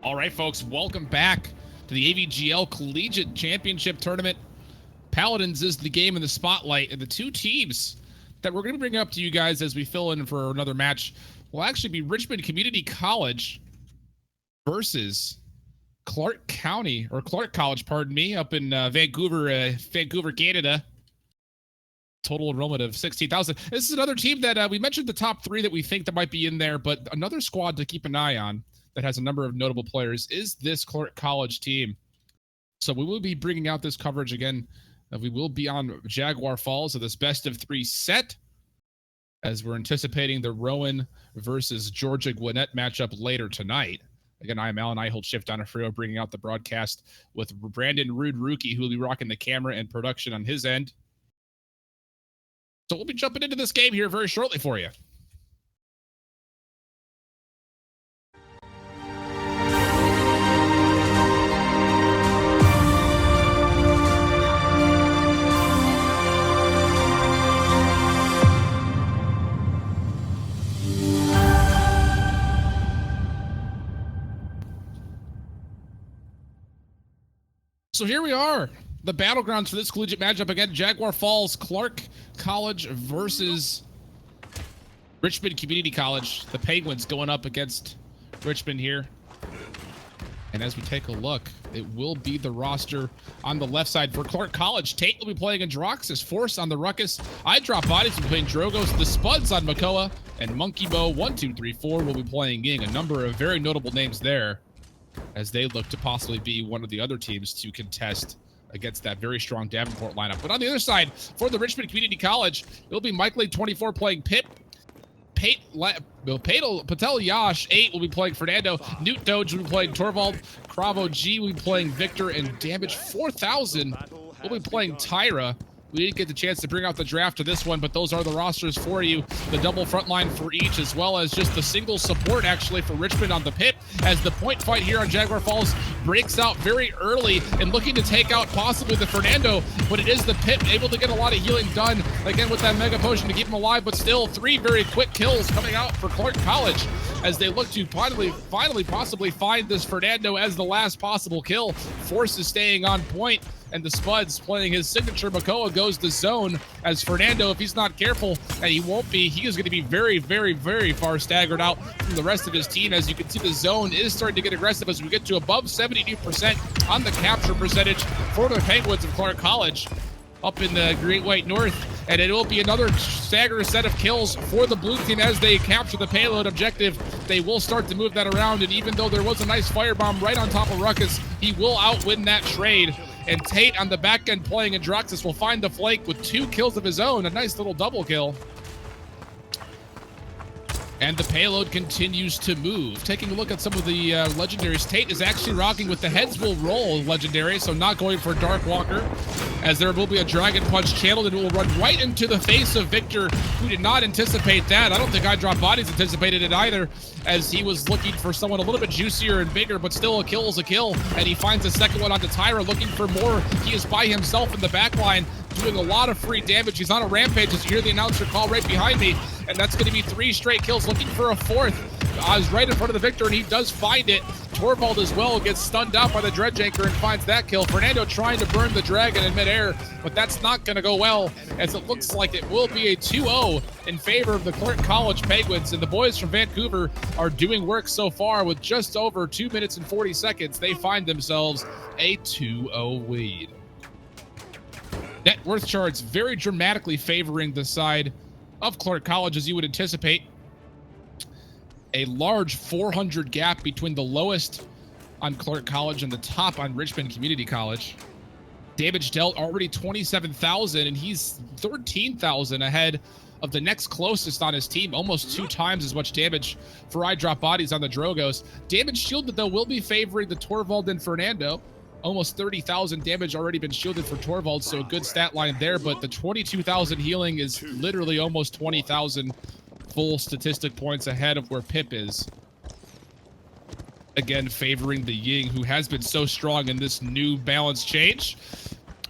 Speaker 2: All right, folks, welcome back to the AVGL Collegiate Championship Tournament. Paladins is the game in the spotlight, and the two teams that we're going to bring up to you guys as we fill in for another match will actually be Richmond Community College versus Clark College, pardon me, up in Vancouver, Canada. Total enrollment of 16,000. This is another team that we mentioned the top three that we think that might be in there, but another squad to keep an eye on that has a number of notable players is this Clark College team. So we will be bringing out this coverage again. We will be on Jaguar Falls of this best of three set as we're anticipating the Rowan versus Georgia Gwinnett matchup later tonight. Again, I am Alan. I hold shift on a Frio, bringing out the broadcast with Brandon Rude Rookie, who will be rocking the camera and production on his end. So we'll be jumping into this game here very shortly for you. So here we are, the battlegrounds for this collegiate matchup. Again, Jaguar Falls, Clark College versus Richmond Community College. The Penguins going up against Richmond here. And as we take a look, it will be the roster on the left side for Clark College. Tate will be playing Androxus, Force on the Ruckus. I Drop Bodies will be playing Drogos, the Spuds on Makoa, and Monkey Mo 1234 will be playing Ying. A number of very notable names there, as they look to possibly be one of the other teams to contest against that very strong Davenport lineup. But on the other side, for the Richmond Community College, it'll be Mike Lake 24 playing Pip. Patel Yash 8 will be playing Fernando. Newt Doge will be playing Torvald. Cravo G will be playing Victor. And Damage 4000 will be playing Tyra. We didn't get the chance to bring out the draft to this one, but those are the rosters for you. The double front line for each, as well as just the single support, actually, for Richmond on the Pip, as the point fight here on Jaguar Falls breaks out very early and looking to take out possibly the Fernando, but it is the Pip able to get a lot of healing done, again, with that Mega Potion to keep him alive, but still three very quick kills coming out for Clark College as they look to finally possibly find this Fernando as the last possible kill. Force is staying on point, and the Spuds playing his signature. Makoa goes to zone as Fernando, if he's not careful, and he won't be, he is going to be very, very, very far staggered out from the rest of his team. As you can see, the zone is starting to get aggressive as we get to above 72% on the capture percentage for the Penguins of Clark College up in the Great White North. And it will be another stagger set of kills for the blue team as they capture the payload objective. They will start to move that around, and even though there was a nice firebomb right on top of Ruckus, he will outwin that trade. And Tate on the back end playing Androxus will find the flank with 2 kills of his own. A nice little double kill. And the payload continues to move. Taking a look at some of the legendaries, Tate is actually rocking with the Heads Will Roll legendary, so not going for Dark Walker, as there will be a Dragon Punch channeled and it will run right into the face of Victor, who did not anticipate that. I don't think I Drop Bodies anticipated it either, as he was looking for someone a little bit juicier and bigger, but still a kill is a kill, and he finds a second one onto Tyra, looking for more. He is by himself in the back line, doing a lot of free damage. He's on a rampage, as you hear the announcer call right behind me, and that's going to be 3 straight kills, looking for a 4th. I was right in front of the Victor, and he does find it. Torvald as well gets stunned out by the Dredge Anchor and finds that kill. Fernando trying to burn the Dragon in midair, but that's not going to go well, as it looks like it will be a 2-0 in favor of the Clark College Penguins. And the boys from Vancouver are doing work so far with just over 2 minutes and 40 seconds. They find themselves a 2-0 lead. Net worth charts very dramatically favoring the side of Clark College, as you would anticipate. A large 400 gap between the lowest on Clark College and the top on Richmond Community College. Damage dealt already 27,000, and he's 13,000 ahead of the next closest on his team, almost 2 times as much damage for I Drop Bodies on the Drogos. Damage shielded, though, will be favoring the Torvald and Fernando. Almost 30,000 damage already been shielded for Torvald, so a good stat line there, but the 22,000 healing is literally almost 20,000 full statistic points ahead of where Pip is. Again, favoring the Ying, who has been so strong in this new balance change.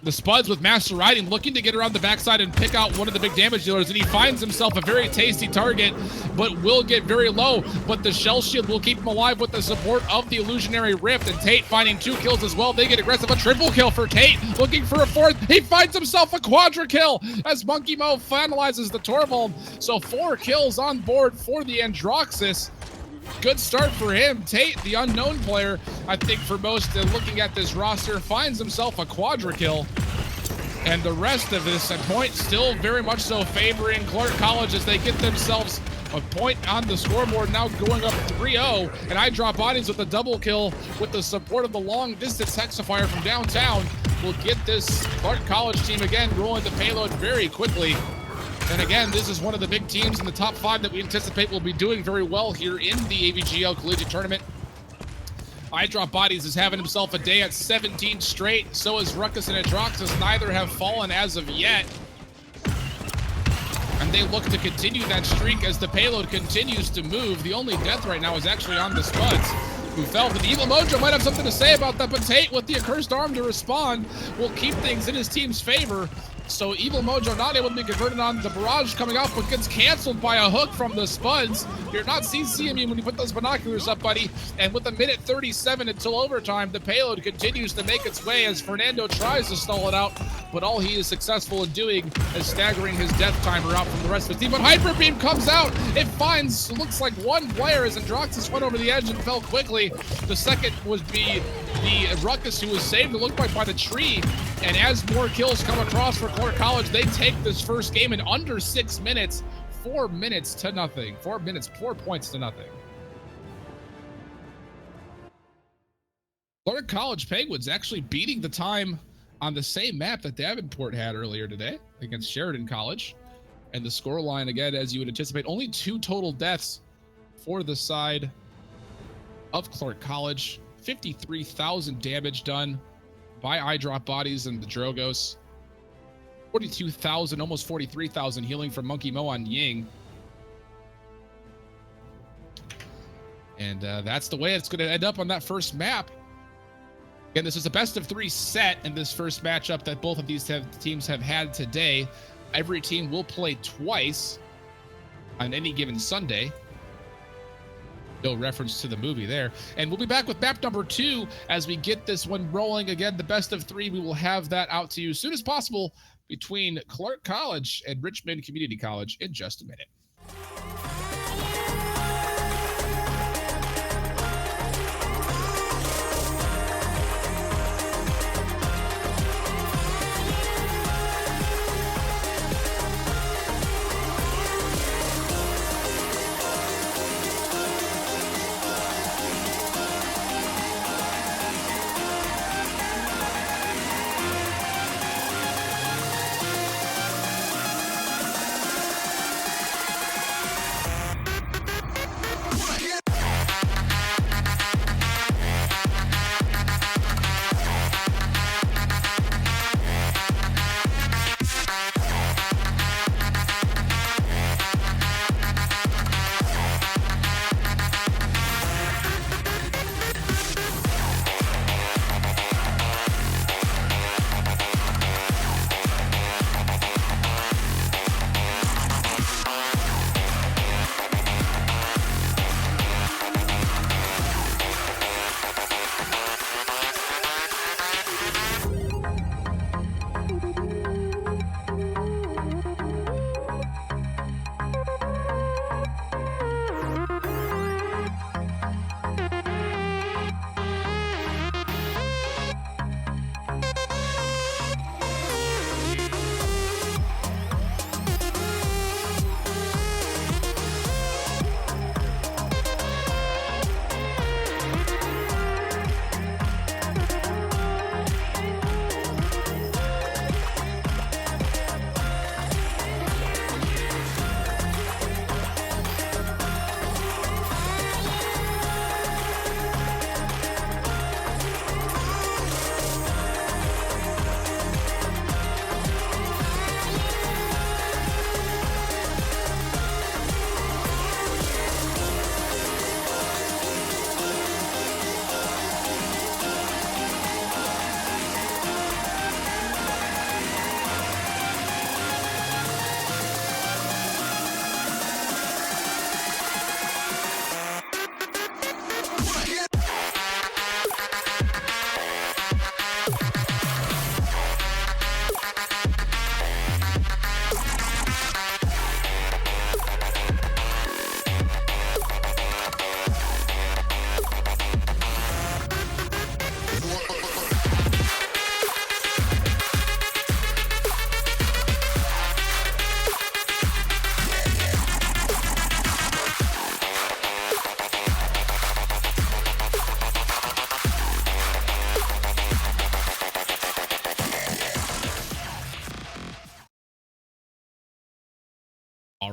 Speaker 2: The Spuds with Master Riding looking to get around the backside and pick out one of the big damage dealers, and he finds himself a very tasty target, but will get very low. But the Shell Shield will keep him alive with the support of the Illusionary Rift, and Tate finding 2 kills as well. They get aggressive. A triple kill for Tate, looking for a 4th. He finds himself a quadra kill as Monkey Mo finalizes the Torvald. So 4 kills on board for the Androxus. Good start for him. Tate, the unknown player, I think for most looking at this roster, finds himself a quadra kill. And the rest of this point still very much so favoring Clark College as they get themselves a point on the scoreboard, now going up 3-0. And I drop bodies with a double kill with the support of the long distance Hexifier from downtown. Will get this Clark College team again rolling the payload very quickly. And again, this is one of the big teams in the top 5 that we anticipate will be doing very well here in the AVGL Collegiate Tournament. I Drop Bodies is having himself a day at 17 straight. So is Ruckus and Androxus. Neither have fallen as of yet. And they look to continue that streak as the payload continues to move. The only death right now is actually on the Spuds, who fell. But the Evil Mojo might have something to say about that. But Tate, with the accursed arm to respond, will keep things in his team's favor. So Evil Mojo not able to be converted on the barrage coming out, but gets canceled by a hook from the Spuds. You're not CCing me when you put those binoculars up, buddy. And with a minute 37 until overtime, the payload continues to make its way as Fernando tries to stall it out, but all he is successful in doing is staggering his death timer out from the rest of his team. But Hyper Beam comes out. It finds, looks like one player as Androxus went over the edge and fell quickly. The second would be the Ruckus, who was saved, it looked like, by the tree. And as more kills come across for Clark College, they take this first game in under 6 minutes. 4 minutes to nothing. 4 minutes, 4 points to nothing. Clark College Penguins actually beating the time on the same map that Davenport had earlier today against Sheridan College. And the scoreline, again, as you would anticipate, only 2 total deaths for the side of Clark College. 53,000 damage done by I Drop Bodies and the Drogos. 42,000, almost 43,000 healing from Monkey Mo on Ying. And that's the way it's going to end up on that first map. Again, this is a best of 3 set in this first matchup that both of these teams have had today. Every team will play twice on any given Sunday. No reference to the movie there. And we'll be back with map number 2 as we get this one rolling. Again, the best of 3, we will have that out to you as soon as possible between Clark College and Richmond Community College in just a minute.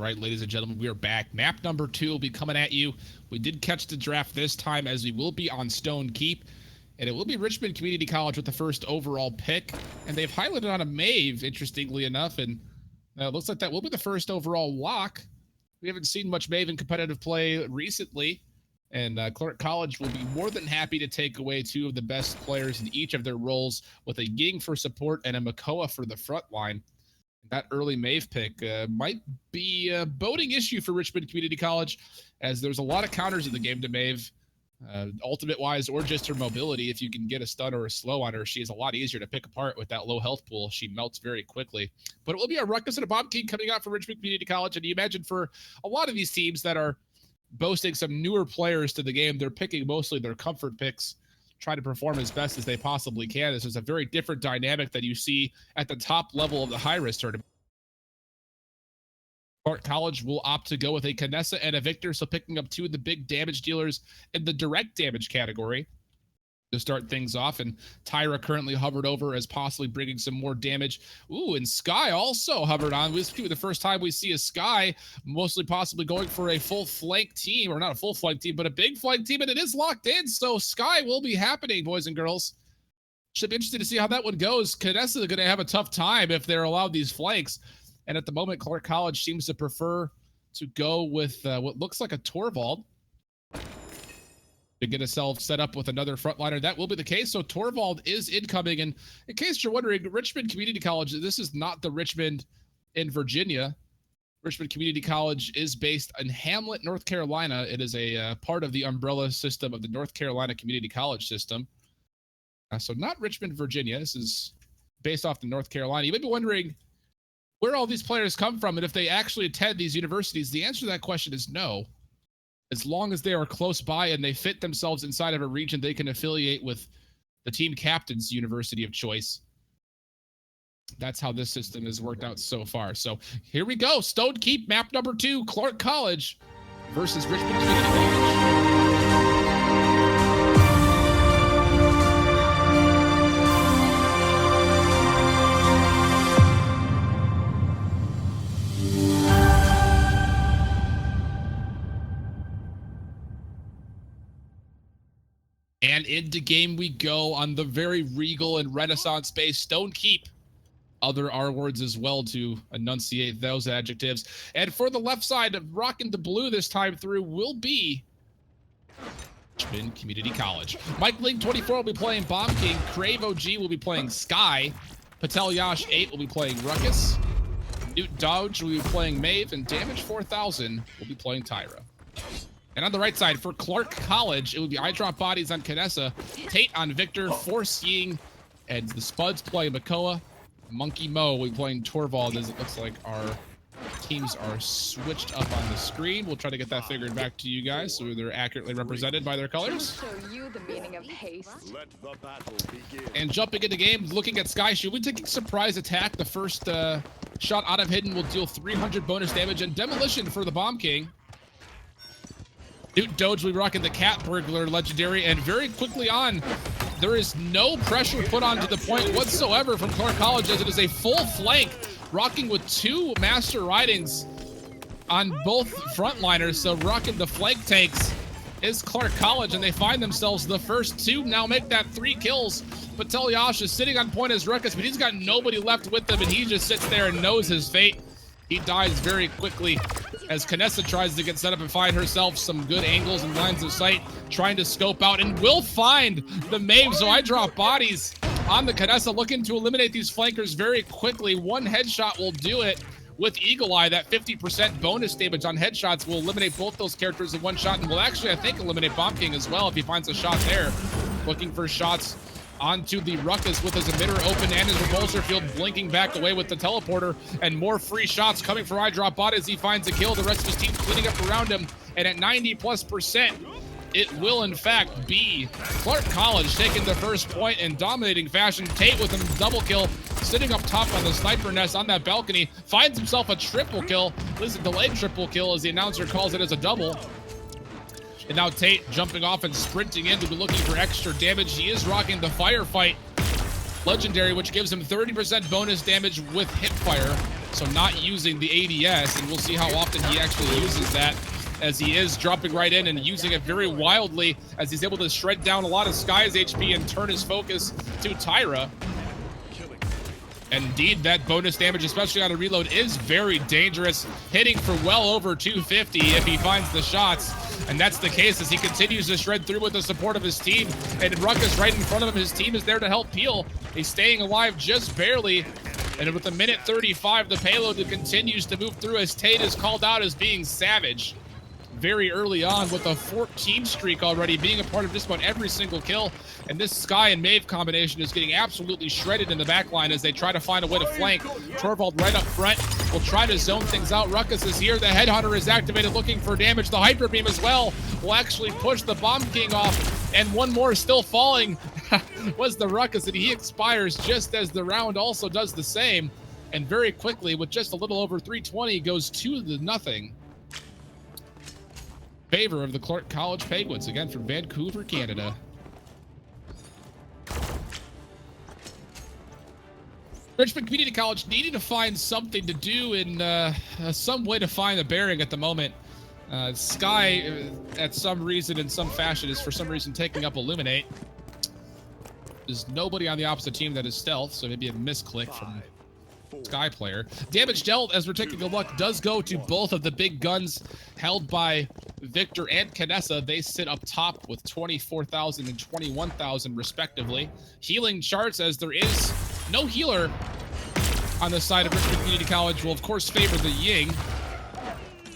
Speaker 2: right, ladies and gentlemen, we are back. Map number 2 will be coming at you. We did catch the draft this time, as we will be on Stone Keep, and it will be Richmond Community College with the first overall pick, and they've highlighted on a Mave, interestingly enough, and it looks like that will be the first overall lock. We haven't seen much Mave in competitive play recently, and Clark College will be more than happy to take away 2 of the best players in each of their roles, with a Ying for support and a Makoa for the front line. That early Mave pick might be a boding issue for Richmond Community College, as there's a lot of counters in the game to Mave, ultimate-wise or just her mobility. If you can get a stun or a slow on her, she is a lot easier to pick apart with that low health pool. She melts very quickly. But it will be a Ruckus and a Bomb King coming out for Richmond Community College, and you imagine for a lot of these teams that are boasting some newer players to the game, they're picking mostly their comfort picks, try to perform as best as they possibly can. This is a very different dynamic that you see at the top level of the high-risk tournament. Clark College will opt to go with a Canessa and a Victor, so picking up 2 of the big damage dealers in the direct damage category to start things off. And Tyra currently hovered over as possibly bringing some more damage. Ooh, and Sky also hovered on. This will be the first time we see a Sky mostly possibly going for a full flank team, or not a full flank team, but a big flank team, and it is locked in. So Sky will be happening, boys and girls. Should be interesting to see how that one goes. Canessa is going to have a tough time if they're allowed these flanks. And at the moment, Clark College seems to prefer to go with what looks like a Torvald to get itself set up with another frontliner. That will be the case. So Torvald is incoming. And in case you're wondering, Richmond Community College, this is not the Richmond in Virginia. Richmond Community College is based in Hamlet, North Carolina. It is a part of the umbrella system of the North Carolina Community College system. So not Richmond, Virginia. This is based off the North Carolina. You may be wondering where all these players come from and if they actually attend these universities. The answer to that question is no. As long as they are close by and they fit themselves inside of a region, they can affiliate with the team captain's university of choice. That's how this system has worked out so far. So here we go. Stone Keep, map number 2, Clark College versus Richmond Community College. And into game we go on the very regal and Renaissance-based Stone Keep. Other R words as well to enunciate those adjectives. And for the left side, rocking the blue this time through will be Richmond Community College. Mike Link 24 will be playing Bomb King. Crave OG will be playing Sky. Patel Yash 8 will be playing Ruckus. Newt Dodge will be playing Mave. And Damage 4000 will be playing Tyra. And on the right side, for Clark College, it would be I Drop Bodies on Canessa, Tate on Victor, Force Ying, and the Spuds playing Makoa. Monkey Mo will be playing Torvald, as it looks like our teams are switched up on the screen. We'll try to get that figured back to you guys so they're accurately represented by their colors.
Speaker 5: Show you the meaning of haste.
Speaker 1: Let the battle begin.
Speaker 2: And jumping into game, looking at Sky, she'll be taking surprise attack. The first shot out of Hidden will deal 300 bonus damage, and Demolition for the Bomb King. Newt Doge will be rocking the Cat Burglar legendary, and very quickly on, there is no pressure put onto the point whatsoever from Clark College, as it is a full flank, rocking with 2 master ridings on both frontliners. So rocking the flank tanks is Clark College, and they find themselves the first 2 now make that 3 kills. Patel Yash is sitting on point as Ruckus, but he's got nobody left with him, and he just sits there and knows his fate. He dies very quickly as Canessa tries to get set up and find herself some good angles and lines of sight, trying to scope out, and will find the Mave. So I Drop Bodies on the Canessa, looking to eliminate these flankers very quickly. 1 headshot will do it with Eagle Eye. That 50% bonus damage on headshots will eliminate both those characters in 1 shot, and will actually, I think, eliminate Bomb King as well if he finds a shot there. Looking for shots onto the Ruckus with his emitter open and his repulsor field blinking back away with the teleporter, and more free shots coming for I Drop Bot as he finds a kill. The rest of his team cleaning up around him, and at 90+%, it will in fact be Clark College taking the first point in dominating fashion. Tate with a double kill, sitting up top on the sniper nest on that balcony, finds himself a triple kill. This is a delayed triple kill, as the announcer calls it as a double. And now Tate jumping off and sprinting in to be looking for extra damage. He is rocking the Firefight legendary, which gives him 30% bonus damage with hip fire. so not using the ADS, and we'll see how often he actually uses that, as he is dropping right in and using it very wildly as he's able to shred down a lot of Sky's HP and turn his focus to Tyra. Indeed, that bonus damage, especially on a reload, is very dangerous, hitting for well over 250 if he finds the shots. And that's the case as he continues to shred through with the support of his team. And Ruckus right in front of him, his team is there to help peel. He's staying alive just barely. And with a minute 35, the payload continues to move through as Tate is called out as being savage very early on with a 14 streak already, being a part of just about every single kill. And this Sky and Maeve combination is getting absolutely shredded in the backline as they try to find a way to flank. Torvald right up front will try to zone things out. Ruckus is here. The Headhunter is activated looking for damage. The Hyper Beam as well will actually push the Bomb King off. And one more still falling was the Ruckus, and he expires just as the round also does the same. And very quickly, with just a little over 320, goes 2-0. Favor of the Clark College Penguins, again from Vancouver, Canada. Richmond Community College needing to find something to do in some way to find a bearing at the moment. Sky, at some reason, in some fashion, is for some reason taking up Illuminate. There's nobody on the opposite team that is stealth, so maybe a misclick from Sky player. Damage dealt, as we're taking a look, does go to both of the big guns held by Victor and Canessa. They sit up top with 24,000 and 21,000 respectively. Healing charts, as there is no healer on the side of Richmond Community College, will of course favor the Ying.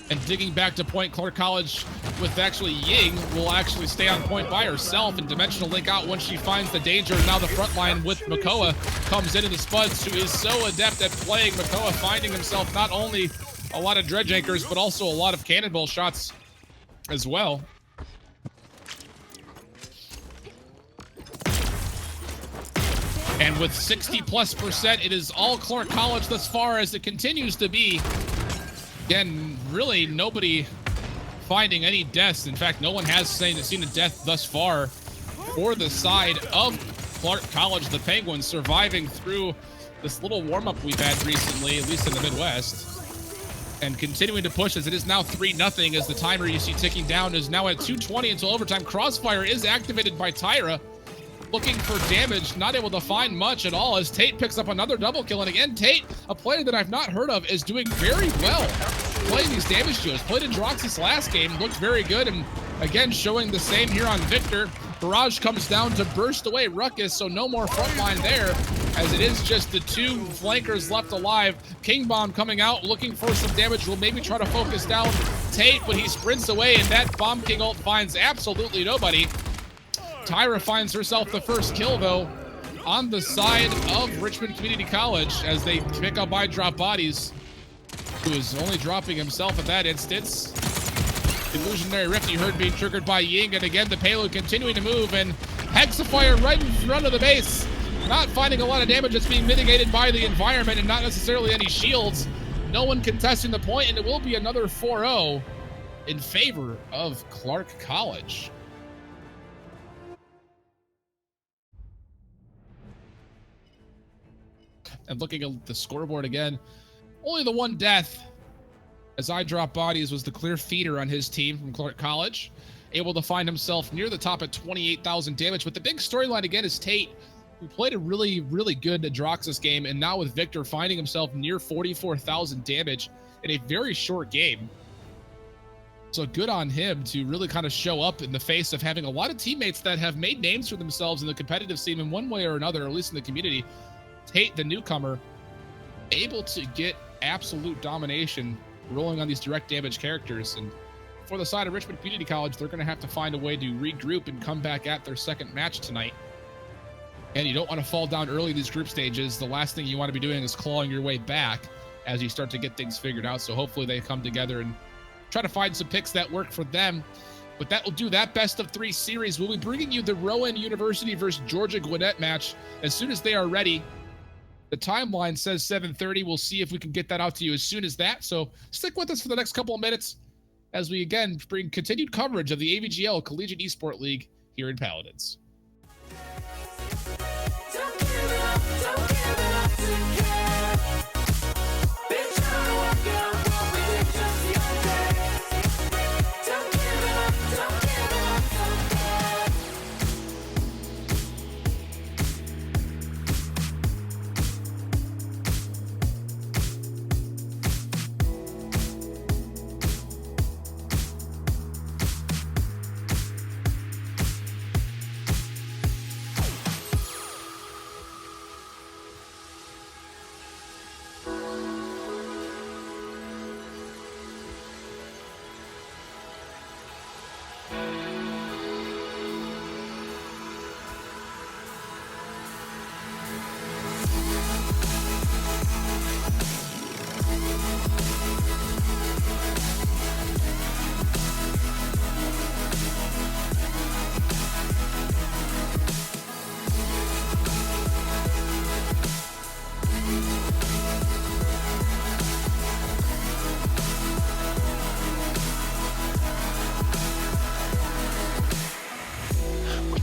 Speaker 2: And digging back to point, Clark College with actually Ying will actually stay on point by herself and dimensional link out once she finds the danger. And now the front line with Makoa comes into the Spuds, who is so adept at playing. Makoa finding himself not only a lot of dredge anchors, but also a lot of cannonball shots as well. And with 60+%, it is all Clark College thus far, as it continues to be. Again, really nobody finding any deaths. In fact, no one has seen a death thus far for the side of Clark College. The Penguins surviving through this little warm-up we've had recently, at least in the Midwest. And continuing to push as it is now 3-0, as the timer you see ticking down is now at 2:20 until overtime. Crossfire is activated by Tyra, looking for damage, not able to find much at all, as Tate picks up another double kill. And again, Tate, a player that I've not heard of, is doing very well playing these damage duos. Played in Droxus last game, looked very good, and again showing the same here on Victor. Barrage comes down to burst away Ruckus, so no more frontline there, as it is just the two flankers left alive. King Bomb coming out, looking for some damage, will maybe try to focus down Tate, but he sprints away, and that Bomb King ult finds absolutely nobody. Tyra finds herself the first kill, though, on the side of Richmond Community College, as they pick up by drop bodies, who is only dropping himself at that instance. Illusionary Rift you heard being triggered by Ying, and again the payload continuing to move, and Hexafire right in front of the base, not finding a lot of damage. That's being mitigated by the environment and not necessarily any shields. No one contesting the point, and it will be another 4-0 in favor of Clark College. And looking at the scoreboard again, only the one death, as I drop bodies, was the clear feeder on his team from Clark College, able to find himself near the top at 28,000 damage. But the big storyline again is Tate, who played a really, really good Droxus game, and now with Victor finding himself near 44,000 damage in a very short game. So good on him to really kind of show up in the face of having a lot of teammates that have made names for themselves in the competitive scene in one way or another, or at least in the community. Tate, the newcomer, able to get absolute domination rolling on these direct damage characters. And for the side of Richmond Community College, they're going to have to find a way to regroup and come back at their second match tonight. And you don't want to fall down early in these group stages. The last thing you want to be doing is clawing your way back as you start to get things figured out. So hopefully they come together and try to find some picks that work for them. But that will do that best of 3 series. We'll be bringing you the Rowan University versus Georgia Gwinnett match as soon as they are ready. The timeline says 7:30. We'll see if we can get that out to you as soon as that. So stick with us for the next couple of minutes as we again bring continued coverage of the AVGL Collegiate Esport League here in Paladins.
Speaker 4: Don't give it up to care. Bitch,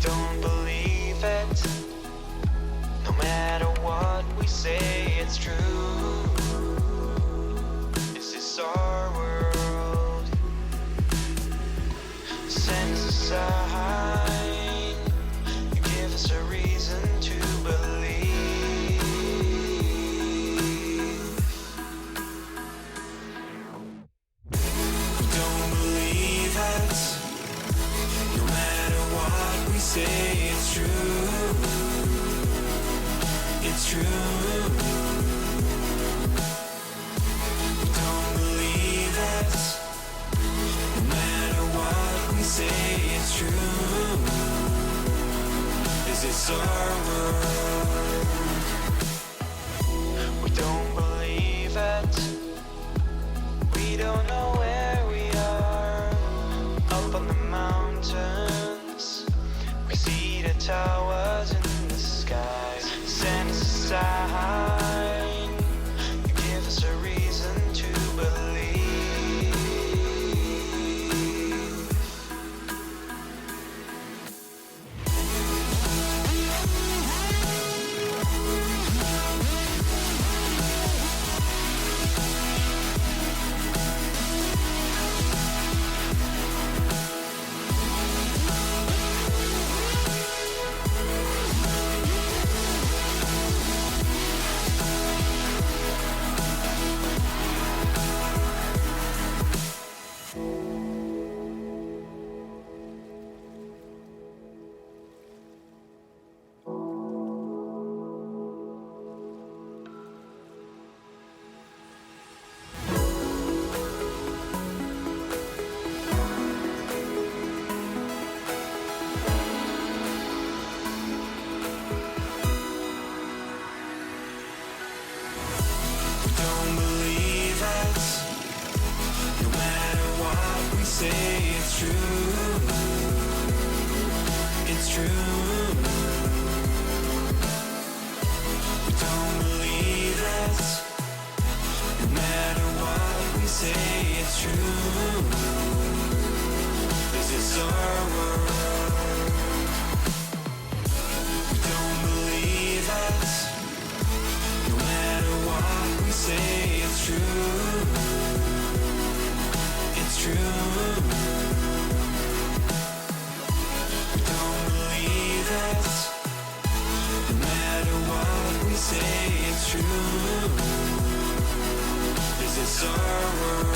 Speaker 6: don't believe it. No matter what we say, it's true. Is this our world? Send us a sign. Give us a reason to believe. We don't believe it. No matter what we say, it's true. It's true. We don't believe it. No matter what we say, it's true. Is this our world? We don't believe it. We don't know where we are. Up on the mountains, we see the towers in the sky. Send us a sign. Give us a reason to believe. Don't believe it. No matter what we say, it's true. It's true. We don't believe it. No matter what we say, it's true. This is our world. We don't believe it. No matter what we say, it's true. It's true. We don't believe it. No matter what we say, it's true. This is our world.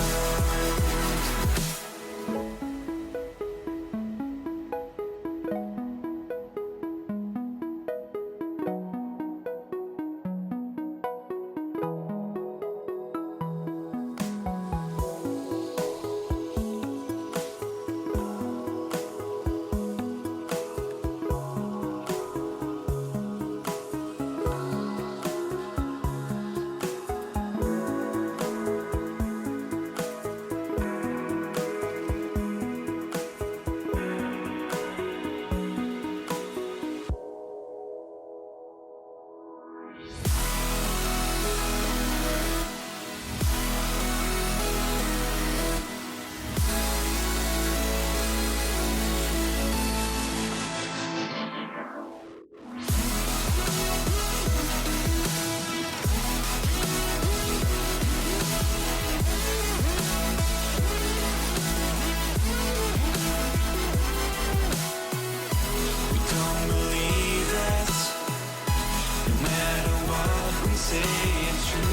Speaker 6: We don't believe it. No matter what we say, it's true.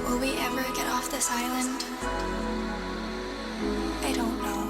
Speaker 3: Will we ever get off this island? I don't know.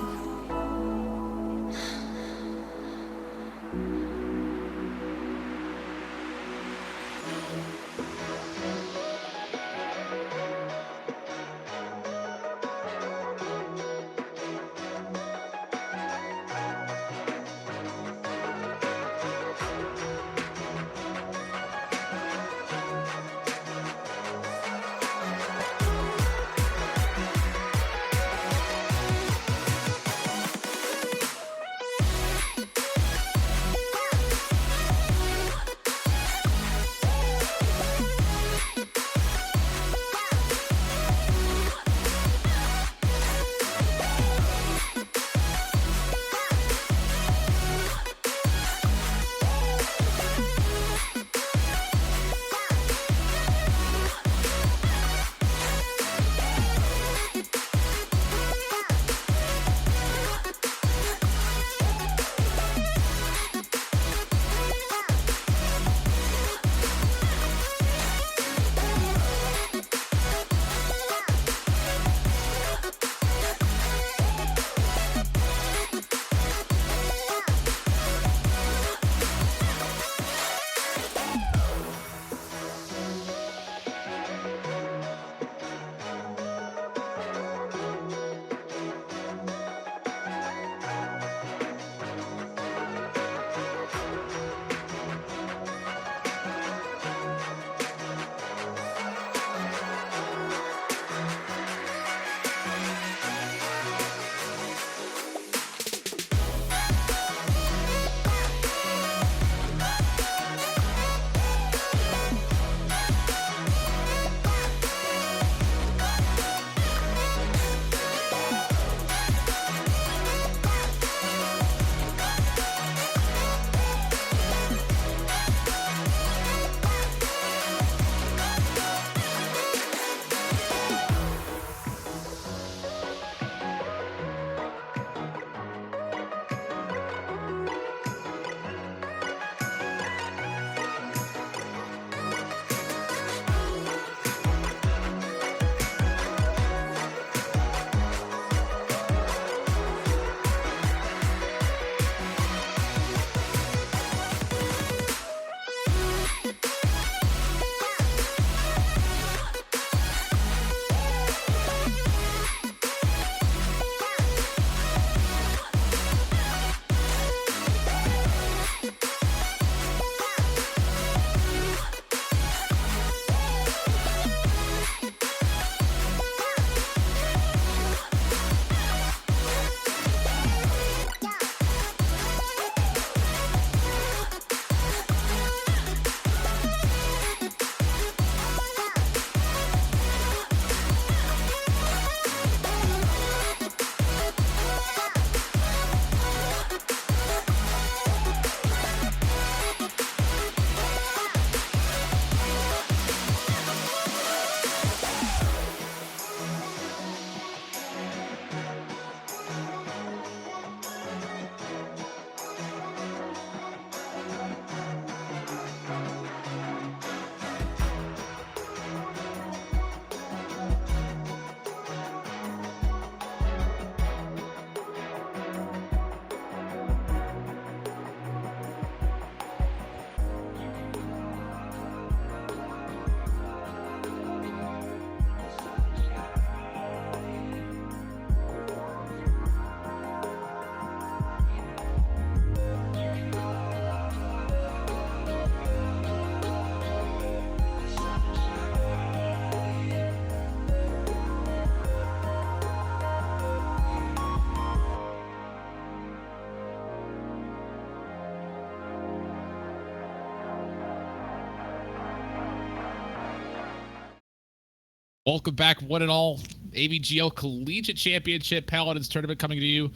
Speaker 2: Welcome back, one and all. AVGL Collegiate Championship Paladins tournament coming to you.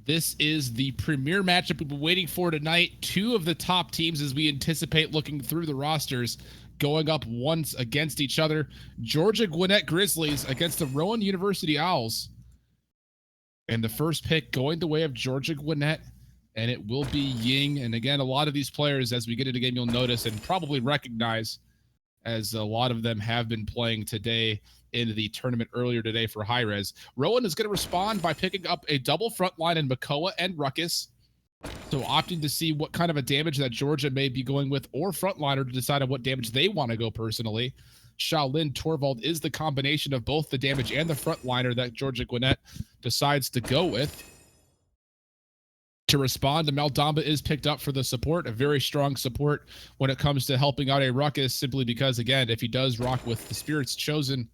Speaker 2: This is the premier matchup we've been waiting for tonight. Two of the top teams, as we anticipate looking through the rosters, going up once against each other. Georgia Gwinnett Grizzlies against the Rowan University Owls. And the first pick going the way of Georgia Gwinnett, and it will be Ying. And again, a lot of these players, as we get into the game, you'll notice and probably recognize, as a lot of them have been playing today in the tournament earlier today for high res. Rowan is going to respond by picking up a double front line in Makoa and Ruckus. So opting to see what kind of a damage that Georgia may be going with, or frontliner to decide on what damage they want to go personally. Shaolin Torvald is the combination of both the damage and the frontliner that Georgia Gwinnett decides to go with. To respond, Maldamba is picked up for the support, a very strong support when it comes to helping out a Ruckus, simply because, again, if he does rock with the Spirits Chosen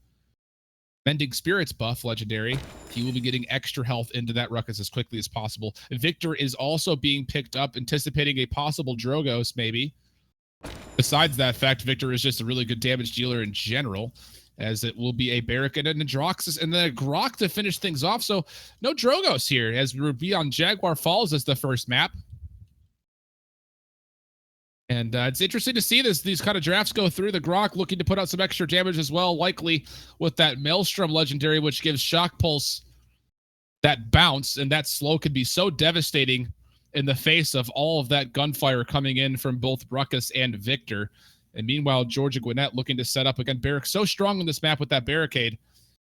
Speaker 2: Mending Spirits buff legendary, he will be getting extra health into that Ruckus as quickly as possible. Victor is also being picked up, anticipating a possible Drogos, maybe. Besides that fact, Victor is just a really good damage dealer in general, as it will be a Barrack and a Nadroxus and then a Grok to finish things off. So no Drogos here, as we will be on Jaguar Falls as the first map. And it's interesting to see these kind of drafts go through. The Grok looking to put out some extra damage as well, likely with that Maelstrom legendary, which gives Shock Pulse that bounce, and that slow could be so devastating in the face of all of that gunfire coming in from both Ruckus and Victor. And meanwhile, Georgia Gwinnett looking to set up, again, Barrack so strong in this map with that barricade.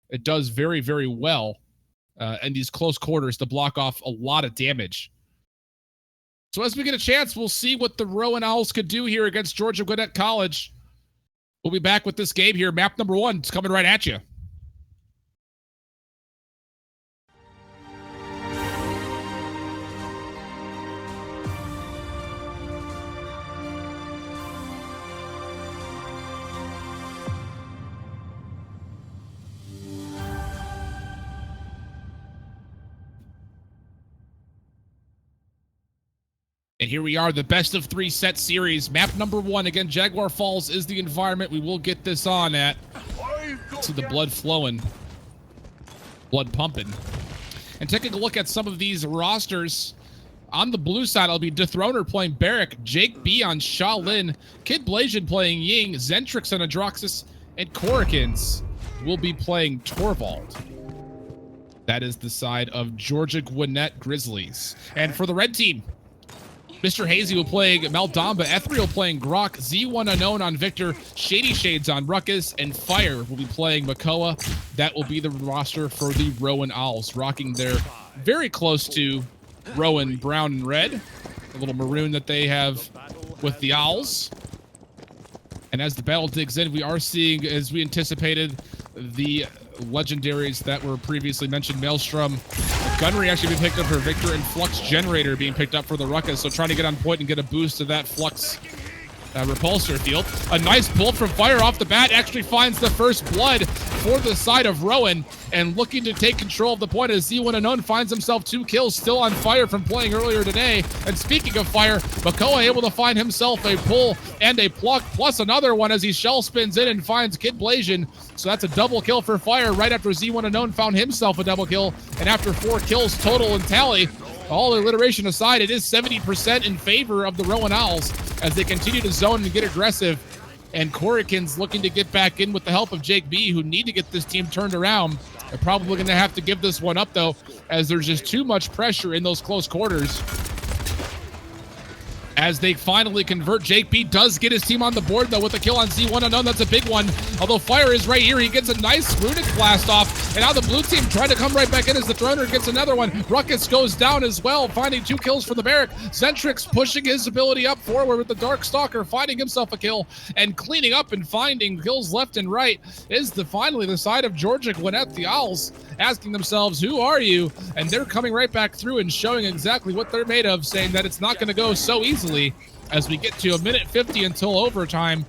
Speaker 2: It does very, very well in these close quarters to block off a lot of damage. So as we get a chance, we'll see what the Rowan Owls could do here against Georgia Gwinnett College. We'll be back with this game here. Map number 1 is coming right at you. And here we are, the best of 3 set series. Map number 1, again, Jaguar Falls is the environment we will get this on at. See the blood flowing, blood pumping. And taking a look at some of these rosters. On the blue side, I'll be Dethroner playing Barrack, Jake B on Shaolin, Kid Blasian playing Ying, Zentrix on Adroxus, and Korikins will be playing Torvald. That is the side of Georgia Gwinnett Grizzlies. And for the red team, Mr. Hazy will play Maldamba, Ethereal playing Grok, Z1 Unknown on Victor, Shady Shades on Ruckus, and Fire will be playing Makoa. That will be the roster for the Rowan Owls, rocking their very close to Rowan brown and red, a little maroon that they have with the Owls. And as the battle digs in, we are seeing, as we anticipated, the legendaries that were previously mentioned. Maelstrom, Gunnery actually being picked up for Victor, and Flux Generator being picked up for the Ruckus. So trying to get on point and get a boost to that Flux repulsor field. A nice pull from Fire off the bat, actually finds the first blood for the side of Rowan, and looking to take control of the point as Z1 Unknown finds himself 2 kills, still on fire from playing earlier today. And speaking of fire, Makoa able to find himself a pull and a pluck, plus another one as he shell spins in and finds Kid Blasian. So that's a double kill for Fire right after Z1 Unknown found himself a double kill, and after 4 kills total in tally. All alliteration aside, it is 70% in favor of the Rowan Owls as they continue to zone and get aggressive. And Korikins looking to get back in with the help of Jake B, who need to get this team turned around. They're probably going to have to give this one up, though, as there's just too much pressure in those close quarters. As they finally convert, Jake B does get his team on the board, though, with a kill on Z1 Unknown. That's a big one. Although Fire is right here, he gets a nice runic blast off. And now the blue team trying to come right back in as the Throner gets another one. Ruckus goes down as well, finding 2 kills for the Barrack. Zentrix pushing his ability up forward with the Dark Stalker, finding himself a kill and cleaning up and finding kills left and right. Is finally the side of Georgia Gwinnett, the Owls, asking themselves, who are you? And they're coming right back through and showing exactly what they're made of, saying that it's not going to go so easily as we get to 1:50 until overtime.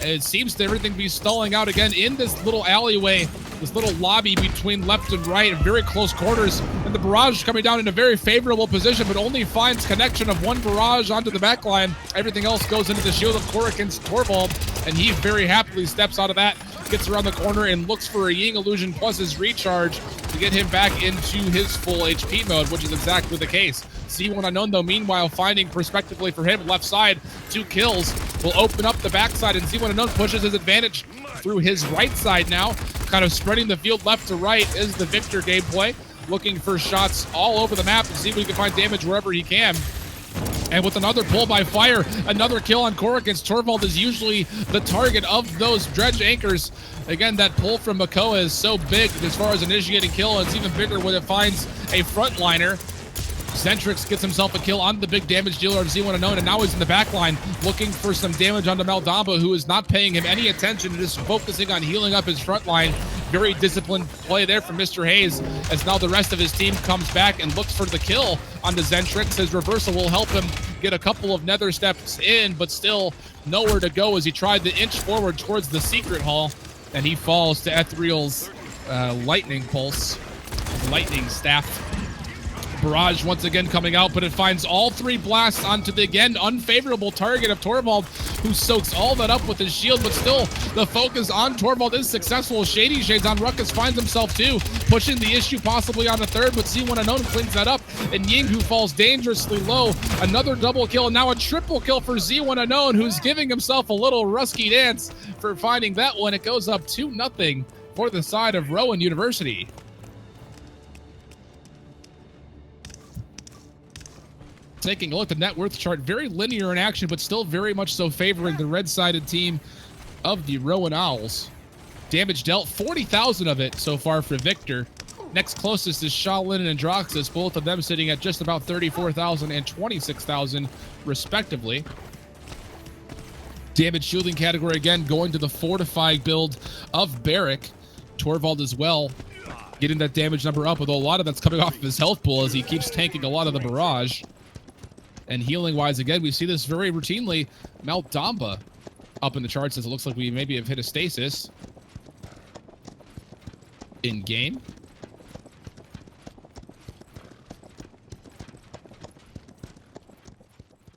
Speaker 2: It seems to everything be stalling out again in this little alleyway, this little lobby between left and right, very close quarters. And the barrage coming down in a very favorable position, but only finds connection of one barrage onto the back line. Everything else goes into the shield of Korikins Torvald, and he very happily steps out of that. gets around the corner and looks for a Ying illusion plus his recharge to get him back into his full HP mode, which is exactly the case. Z1 Unknown, though, meanwhile, finding perspectively for him, left side, 2 kills, will open up the backside, and Z1 Unknown pushes his advantage through his right side now, kind of spreading the field left to right is the Victor gameplay, looking for shots all over the map to see if he can find damage wherever he can. And with another pull by Fire, another kill on Korrigans. Torvald is usually the target of those dredge anchors. Again, that pull from Makoa is so big as far as initiating kill, and it's even bigger when it finds a frontliner. Zentrix gets himself a kill on the big damage dealer of Z1 Unknown, and now he's in the back line looking for some damage onto Maldamba, who is not paying him any attention and just focusing on healing up his front line. Very disciplined play there from Mr. Hayes, as now the rest of his team comes back and looks for the kill on the Zentrix. His reversal will help him get a couple of nether steps in, but still nowhere to go as he tried to inch forward towards the secret hall, and he falls to Ethereal's lightning pulse, lightning staff. Barrage once again coming out, but it finds all 3 blasts onto the, again, unfavorable target of Torvald, who soaks all that up with his shield, but still the focus on Torvald is successful. Shady Shades on Ruckus finds himself too, pushing the issue possibly on a third, but Z1 Unknown cleans that up, and Ying, who falls dangerously low, another double kill, and now a triple kill for Z1 Unknown, who's giving himself a little rusky dance for finding that one. It goes up 2-0 for the side of Rowan University. Taking a look at the net worth chart, very linear in action, but still very much so favoring the red-sided team of the Rowan Owls. Damage dealt, 40,000 of it so far for Victor. Next closest is Shaolin and Androxus, both of them sitting at just about 34,000 and 26,000 respectively. Damage shielding category again going to the fortifying build of Barrick. Torvald as well, getting that damage number up, although a lot of that's coming off of his health pool as he keeps tanking a lot of the barrage. And healing-wise, again, we see this very routinely. Maldamba up in the charts as it looks like we maybe have hit a stasis in-game.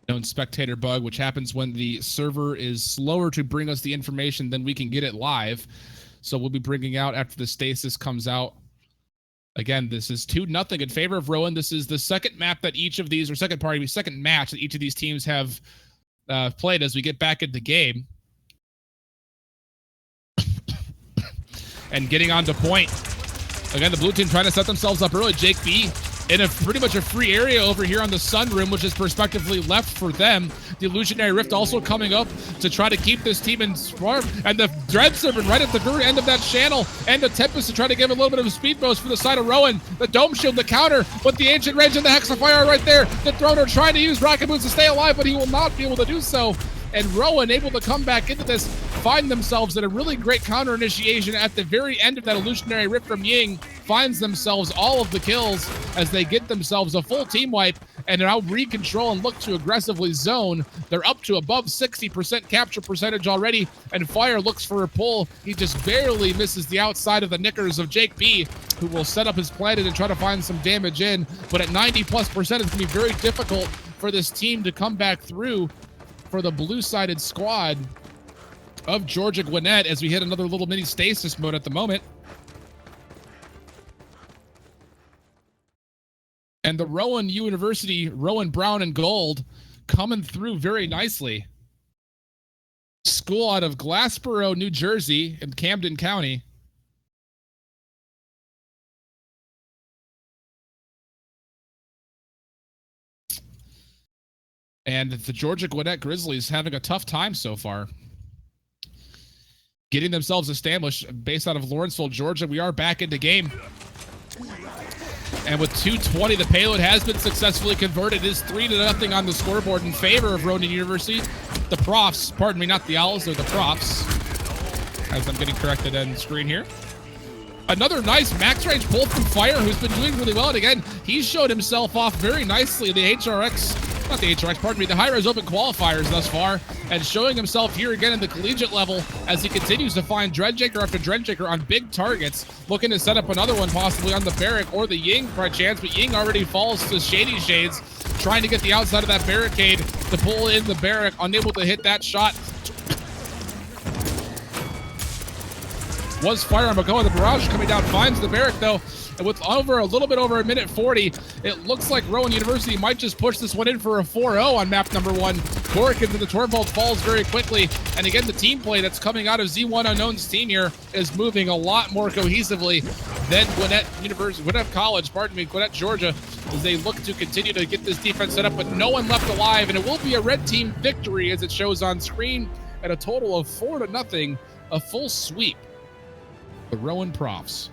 Speaker 2: Known spectator bug, which happens when the server is slower to bring us the information than we can get it live. So we'll be bringing out after the stasis comes out. Again, this is 2-0 in favor of Rowan. This is the second map that each of these, or second match that each of these teams have played as we get back into the game. And getting on to point. Again, the blue team trying to set themselves up early. Jake B in a pretty much a free area over here on the sunroom, which is prospectively left for them. The Illusionary Rift also coming up to try to keep this team in swarm. And the Dread Serpent right at the very end of that channel. And the Tempest to try to give a little bit of a speed boost for the side of Rowan. The Dome Shield, the counter with the Ancient Rage and the Hexafire right there. The Throner trying to use Rocket Boots to stay alive, but he will not be able to do so. And Rowan able to come back into this, find themselves at a really great counter initiation at the very end of that Illusionary Rift from Ying, finds themselves all of the kills as they get themselves a full team wipe and now recontrol and look to aggressively zone. They're up to above 60% capture percentage already, and Fire looks for a pull. He just barely misses the outside of the knickers of Jake B, who will set up his planet and try to find some damage in, but at 90+%, it's going to be very difficult for this team to come back through for the blue-sided squad of Georgia Gwinnett as we hit another little mini stasis mode at the moment. And the Rowan University, Rowan Brown and Gold, coming through very nicely. School out of Glassboro, New Jersey in Camden County. And the Georgia Gwinnett Grizzlies having a tough time so far. Getting themselves established based out of Lawrenceville, Georgia. We are back into game. And with 2:20, the payload has been successfully converted. It is 3-0 on the scoreboard in favor of Rowan University. The Profs, pardon me, not the Owls, they're the Profs. As I'm getting corrected on screen here. Another nice max range pull from Fire, who's been doing really well. And again, he's showed himself off very nicely. The high-res open qualifiers thus far, and showing himself here again in the collegiate level as he continues to find Dreadjaker after Dreadjaker on big targets, looking to set up another one possibly on the Barrack or the Ying by chance, but Ying already falls to Shady Shades, trying to get the outside of that barricade to pull in the Barrack, unable to hit that shot. was fire on McCullough. The barrage coming down finds the Barrack, though. And with a little bit over a minute 40, it looks like Rowan University might just push this one in for a 4-0 on map number 1. Cork into the Torvald falls very quickly. And again, the team play that's coming out of Z1 Unknown's team here is moving a lot more cohesively than Gwinnett College, Gwinnett, Georgia, as they look to continue to get this defense set up, but no one left alive. And it will be a red team victory as it shows on screen at a total of 4-0, a full sweep. The Rowan Profs.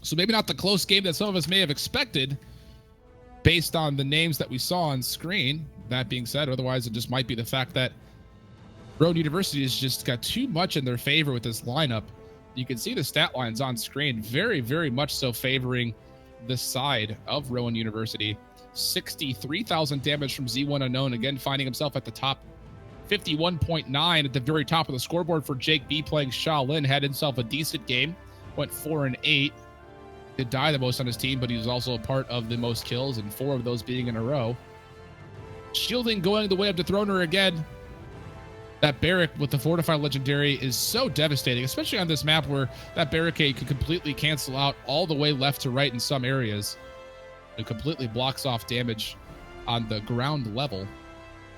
Speaker 2: So maybe not the close game that some of us may have expected based on the names that we saw on screen. That being said, otherwise it just might be the fact that Rowan University has just got too much in their favor with this lineup. You can see the stat lines on screen, very, very much so favoring the side of Rowan University. 63,000 damage from Z1 Unknown, again finding himself at the top. 51.9 at the very top of the scoreboard for Jake B playing Shaolin. Had himself a decent game, went 4-8. Did die the most on his team, but he was also a part of the most kills, and 4 of those being in a row. Shielding going the way of Dethroner again. That Barrack with the Fortified Legendary is so devastating, especially on this map where that barricade could completely cancel out all the way left to right in some areas. It completely blocks off damage on the ground level.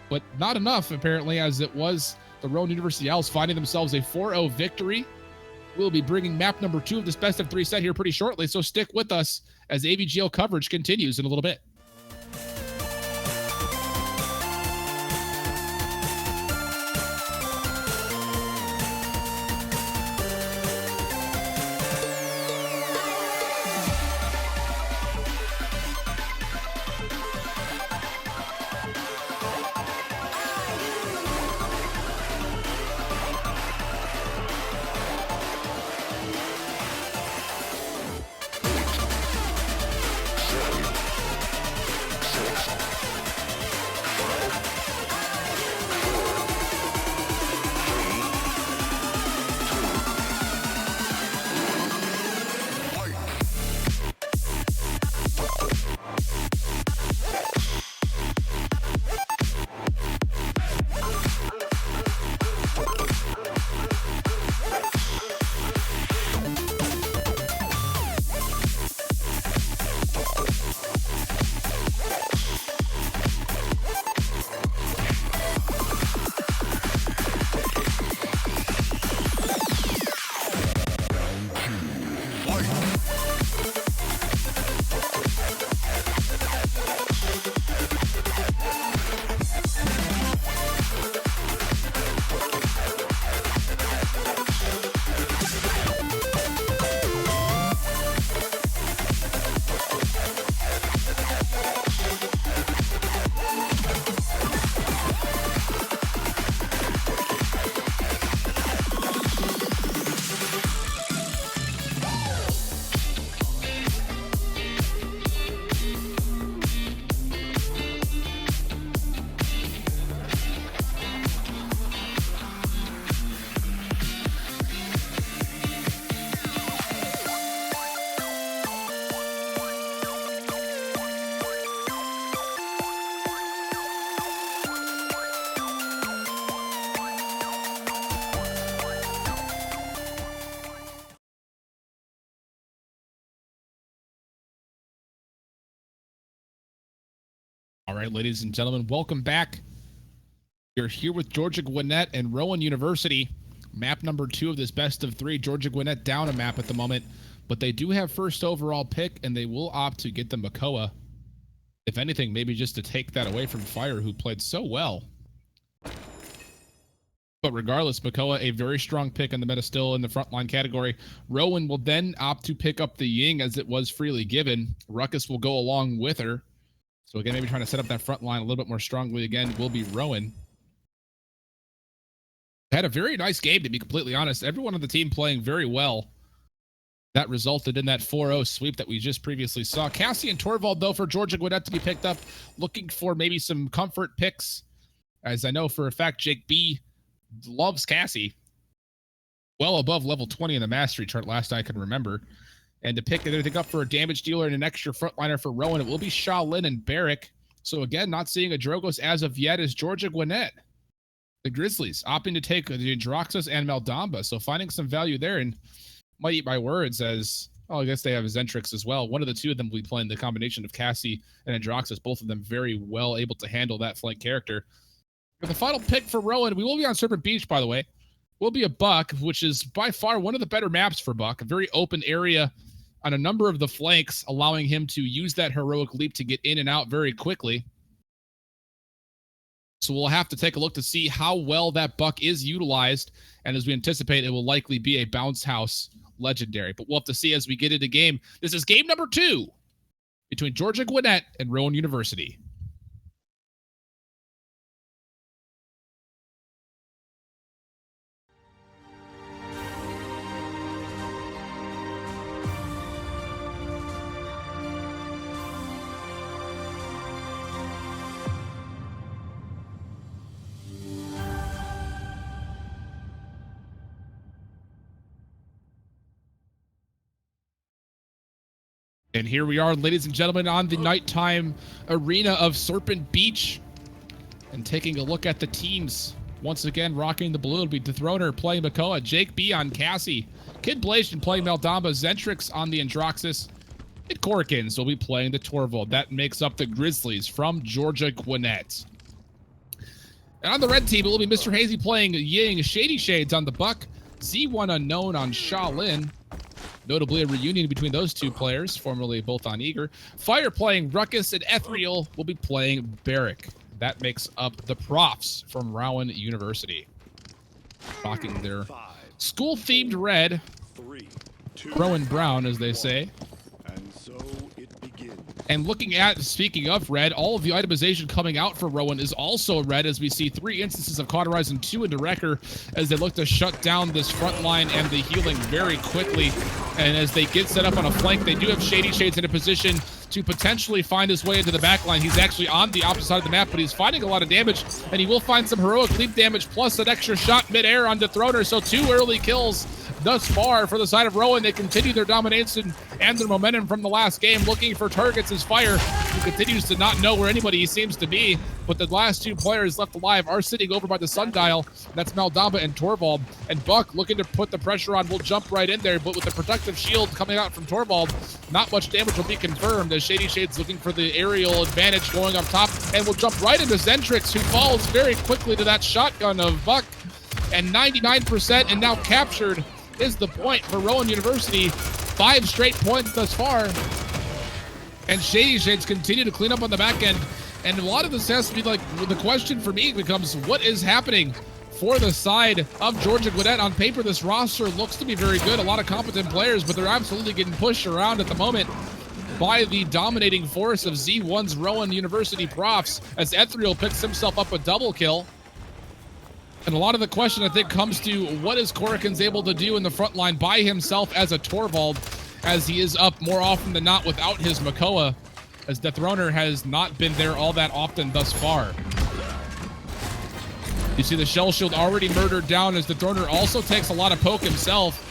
Speaker 2: But not enough, apparently, as it was the Rowan University Owls finding themselves a 4-0 victory. We'll be bringing map number 2 of this best of 3 set here pretty shortly, so stick with us as AVGL coverage continues in a little bit. All right, ladies and gentlemen, welcome back. We're here with Georgia Gwinnett and Rowan University. Map number 2 of this best of 3. Georgia Gwinnett down a map at the moment, but they do have first overall pick, and they will opt to get the Makoa. If anything, maybe just to take that away from Fire, who played so well. But regardless, Makoa, a very strong pick in the meta, still in the frontline category. Rowan will then opt to pick up the Ying as it was freely given. Ruckus will go along with her. So again, maybe trying to set up that front line a little bit more strongly again will be Rowan. Had a very nice game, to be completely honest. Everyone on the team playing very well. That resulted in that 4-0 sweep that we just previously saw. Cassie and Torvald, though, for Georgia Gwinnett to be picked up. Looking for maybe some comfort picks. As I know for a fact, Jake B loves Cassie. Well above level 20 in the mastery chart last I can remember. And to pick anything up for a damage dealer and an extra frontliner for Rowan, it will be Shaolin and Barrack. So again, not seeing a Drogos as of yet as Georgia Gwinnett. The Grizzlies opting to take the Androxus and Maldamba, so finding some value there, and might eat my words as, oh, I guess they have Zentrix as well. One of the two of them will be playing the combination of Cassie and Androxus, both of them very well able to handle that flank character. For the final pick for Rowan, we will be on Serpent Beach, by the way. Will be a Buck, which is by far one of the better maps for Buck. A very open area on a number of the flanks, allowing him to use that heroic leap to get in and out very quickly. So we'll have to take a look to see how well that Buck is utilized. And as we anticipate, it will likely be a bounce house legendary. But we'll have to see as we get into game. This is game number 2 between Georgia Gwinnett and Rowan University. And here we are, ladies and gentlemen, on the nighttime arena of Serpent Beach. And taking a look at the teams. Once again, rocking the blue will be Dethroner playing Makoa, Jake B on Cassie, Kid Blasian playing Maldamba, Zentrix on the Androxus, and Corkins will be playing the Torvald. That makes up the Grizzlies from Georgia Gwinnett. And on the red team, it will be Mr. Hazy playing Ying, Shady Shades on the Buck, Z1 Unknown on Shaolin. Notably, a reunion between those two players, formerly both on Eager. Fire playing Ruckus, and Ethereal will be playing Barrick. That makes up the Profs from Rowan University. Rocking their school-themed red. Rowan Brown, as they say.
Speaker 1: And so it begins.
Speaker 2: And looking at, speaking of red, all of the itemization coming out for Rowan is also red, as we see 3 instances of Cauterize and 2 into Wrecker as they look to shut down this front line and the healing very quickly. And as they get set up on a flank, they do have Shady Shades in a position to potentially find his way into the back line. He's actually on the opposite side of the map, but he's finding a lot of damage, and he will find some heroic leap damage plus an extra shot mid-air on Dethroner. So 2 early kills thus far for the side of Rowan. They continue their domination and their momentum from the last game, looking for targets as Fire, who continues to not know where anybody seems to be. But the last 2 players left alive are sitting over by the sundial. That's Maldamba and Torvald. And Buck, looking to put the pressure on, will jump right in there. But with the protective shield coming out from Torvald, not much damage will be confirmed as Shady Shades looking for the aerial advantage going up top, and will jump right into Zentrix, who falls very quickly to that shotgun of Buck. And 99% and now captured is the point for Rowan University. 5 straight points thus far. And Shady Shades continue to clean up on the back end. And a lot of this has to be like, the question for me becomes, what is happening for the side of Georgia Gwinnett? On paper, this roster looks to be very good. A lot of competent players, but they're absolutely getting pushed around at the moment by the dominating force of Z1's Rowan University Profs, as Ethereal picks himself up a double kill. And a lot of the question, I think, comes to what is Corkins able to do in the front line by himself as a Torvald, as he is up more often than not without his Makoa, as Dethroner has not been there all that often thus far. You see the Shell Shield already murdered down, as Dethroner also takes a lot of poke himself.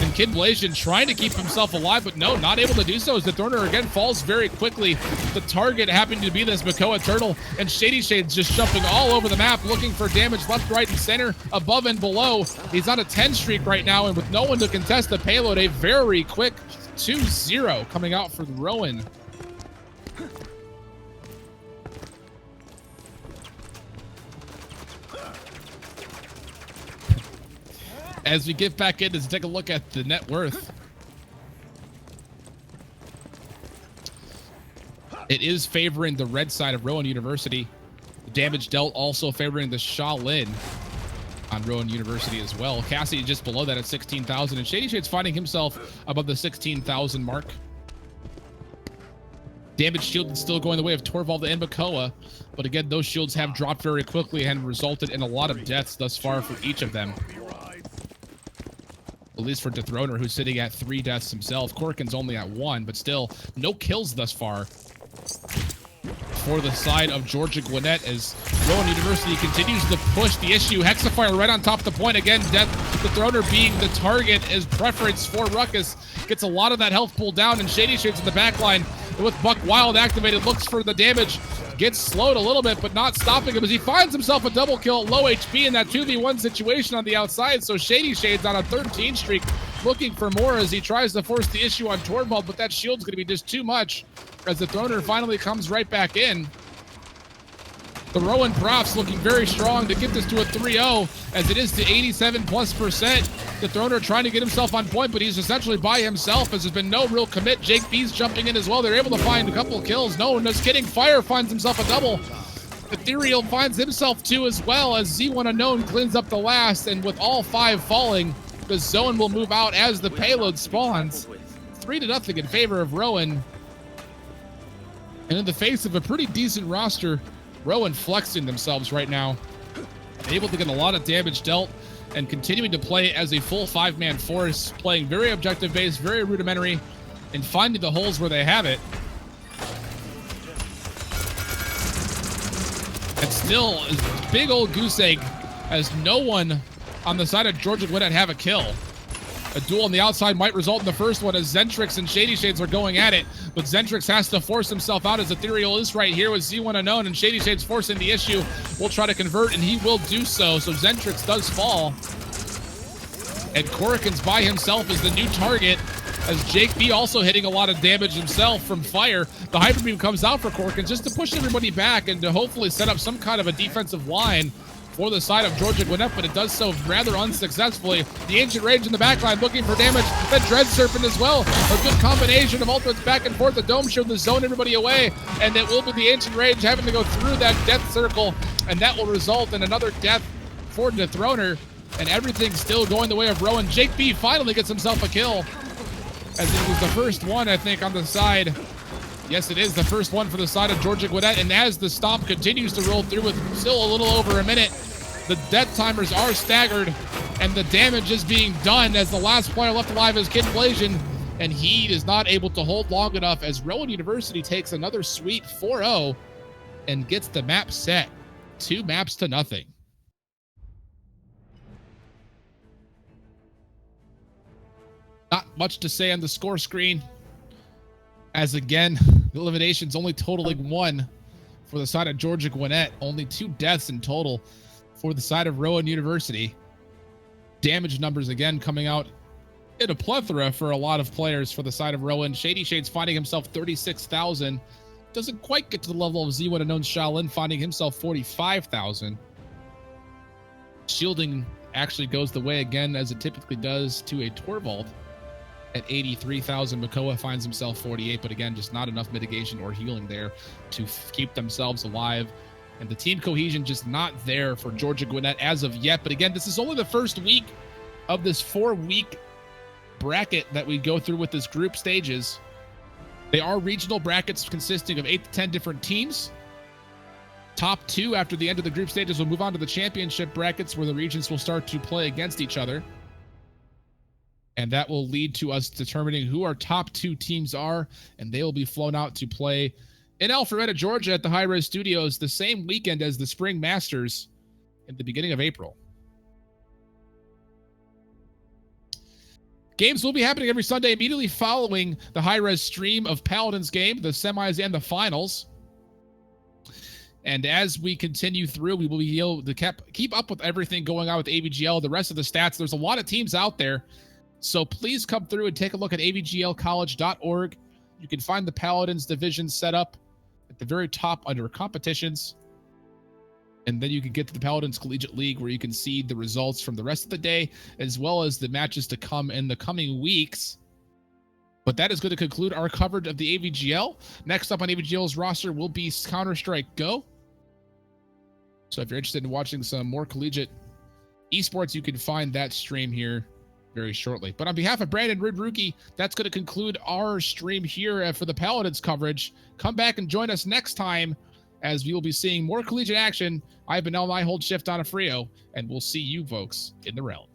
Speaker 2: And Kid Blasian trying to keep himself alive, but no, not able to do so, as Dethroner again falls very quickly. The target happening to be this Makoa Turtle, and Shady Shades just jumping all over the map, looking for damage left, right, and center, above and below. He's on a 10 streak right now, and with no one to contest the payload, a very quick 2-0 coming out for Rowan. As we get back in to take a look at the net worth. It is favoring the red side of Rowan University. The damage dealt also favoring the Shaolin on Rowan University as well. Cassie just below that at 16,000, and Shady Shade's finding himself above the 16,000 mark. Damage shielded still going the way of Torvald and Makoa, but again, those shields have dropped very quickly and resulted in a lot of deaths thus far for each of them. At least for Dethroner, who's sitting at 3 deaths himself. Corkins only at 1, but still no kills thus far for the side of Georgia Gwinnett, as Rowan University continues to push the issue. Hexafire right on top of the point. Again, Dethroner being the target as preference for Ruckus. Gets a lot of that health pulled down, and Shady Shades in the back line with Buck Wild activated, looks for the damage, gets slowed a little bit, but not stopping him as he finds himself a double kill, low HP in that 2v1 situation on the outside. So Shady Shade's on a 13 streak, looking for more as he tries to force the issue on Torvald, but that shield's going to be just too much as the Throner finally comes right back in. The Rowan Profs looking very strong to get this to a 3-0 as it is to 87+%. The Throner trying to get himself on point, but he's essentially by himself as there's been no real commit. Jake B's jumping in as well. They're able to find a couple of kills. No, just kidding. Fire finds himself a double. Ethereal finds himself two as well as Z1 Unknown cleans up the last, and with all 5 falling, the zone will move out as the payload spawns. 3-0 in favor of Rowan. And in the face of a pretty decent roster, Rowan flexing themselves right now, able to get a lot of damage dealt and continuing to play as a full 5-man force, playing very objective based, very rudimentary, and finding the holes where they have it. And still, big old goose egg as no one on the side of Georgia Gwinnett have a kill. A duel on the outside might result in the first one as Zentrix and Shady Shades are going at it, but Zentrix has to force himself out as Ethereal is right here with Z1 Unknown, and Shady Shades forcing the issue. Will try to convert, and he will do so. So Zentrix does fall. And Korrikan's by himself as the new target, as Jake B also hitting a lot of damage himself from fire. The Hyper Beam comes out for Korrikan just to push everybody back and to hopefully set up some kind of a defensive line for the side of Georgia Gwinnett, but it does so rather unsuccessfully. The Ancient Rage in the backline looking for damage. The Dread Serpent as well. A good combination of ultimates back and forth. The Dome Shield to zone everybody away, and it will be the Ancient Rage having to go through that death circle, and that will result in another death for the Throner, and everything's still going the way of Rowan. Jake B finally gets himself a kill, as it was the first one, I think, on the side. Yes, it is the first one for the side of Georgia Gwinnett, and as the stomp continues to roll through with still a little over a minute, the death timers are staggered, and the damage is being done as the last player left alive is Kid Blasian, and he is not able to hold long enough as Rowan University takes another sweet 4-0 and gets the map set 2-0. Not much to say on the score screen, as again, the eliminations only totaling 1 for the side of Georgia Gwinnett. Only 2 deaths in total for the side of Rowan University. Damage numbers again coming out in a plethora for a lot of players for the side of Rowan. Shady Shades finding himself 36,000. Doesn't quite get to the level of Z1 Unknown Shaolin, finding himself 45,000. Shielding actually goes the way again, as it typically does, to a Torvald at 83,000. Makoa finds himself 48, but again, just not enough mitigation or healing there to keep themselves alive. And the team cohesion just not there for Georgia Gwinnett as of yet. But again, this is only the first week of this 4-week bracket that we go through with this group stages. They are regional brackets consisting of 8 to 10 different teams. Top 2 after the end of the group stages will move on to the championship brackets, where the regions will start to play against each other. And that will lead to us determining who our top 2 teams are, and they will be flown out to play in Alpharetta, Georgia at the High Res Studios the same weekend as the Spring Masters in the beginning of April. Games will be happening every Sunday immediately following the High Res stream of Paladins game, the semis and the finals. And as we continue through, we will be able to keep up with everything going on with AVGL, the rest of the stats. There's a lot of teams out there, so please come through and take a look at avglcollege.org. You can find the Paladins division set up at the very top under competitions. And then you can get to the Paladins Collegiate League, where you can see the results from the rest of the day, as well as the matches to come in the coming weeks. But that is going to conclude our coverage of the AVGL. Next up on AVGL's roster will be Counter-Strike Go. So if you're interested in watching some more collegiate esports, you can find that stream here very shortly. But on behalf of Brandon Ridruki, that's going to conclude our stream here for the Paladins coverage. Come back and join us next time, as we will be seeing more collegiate action. I've been El, I hold shift on a Frio, and we'll see you folks in the realm.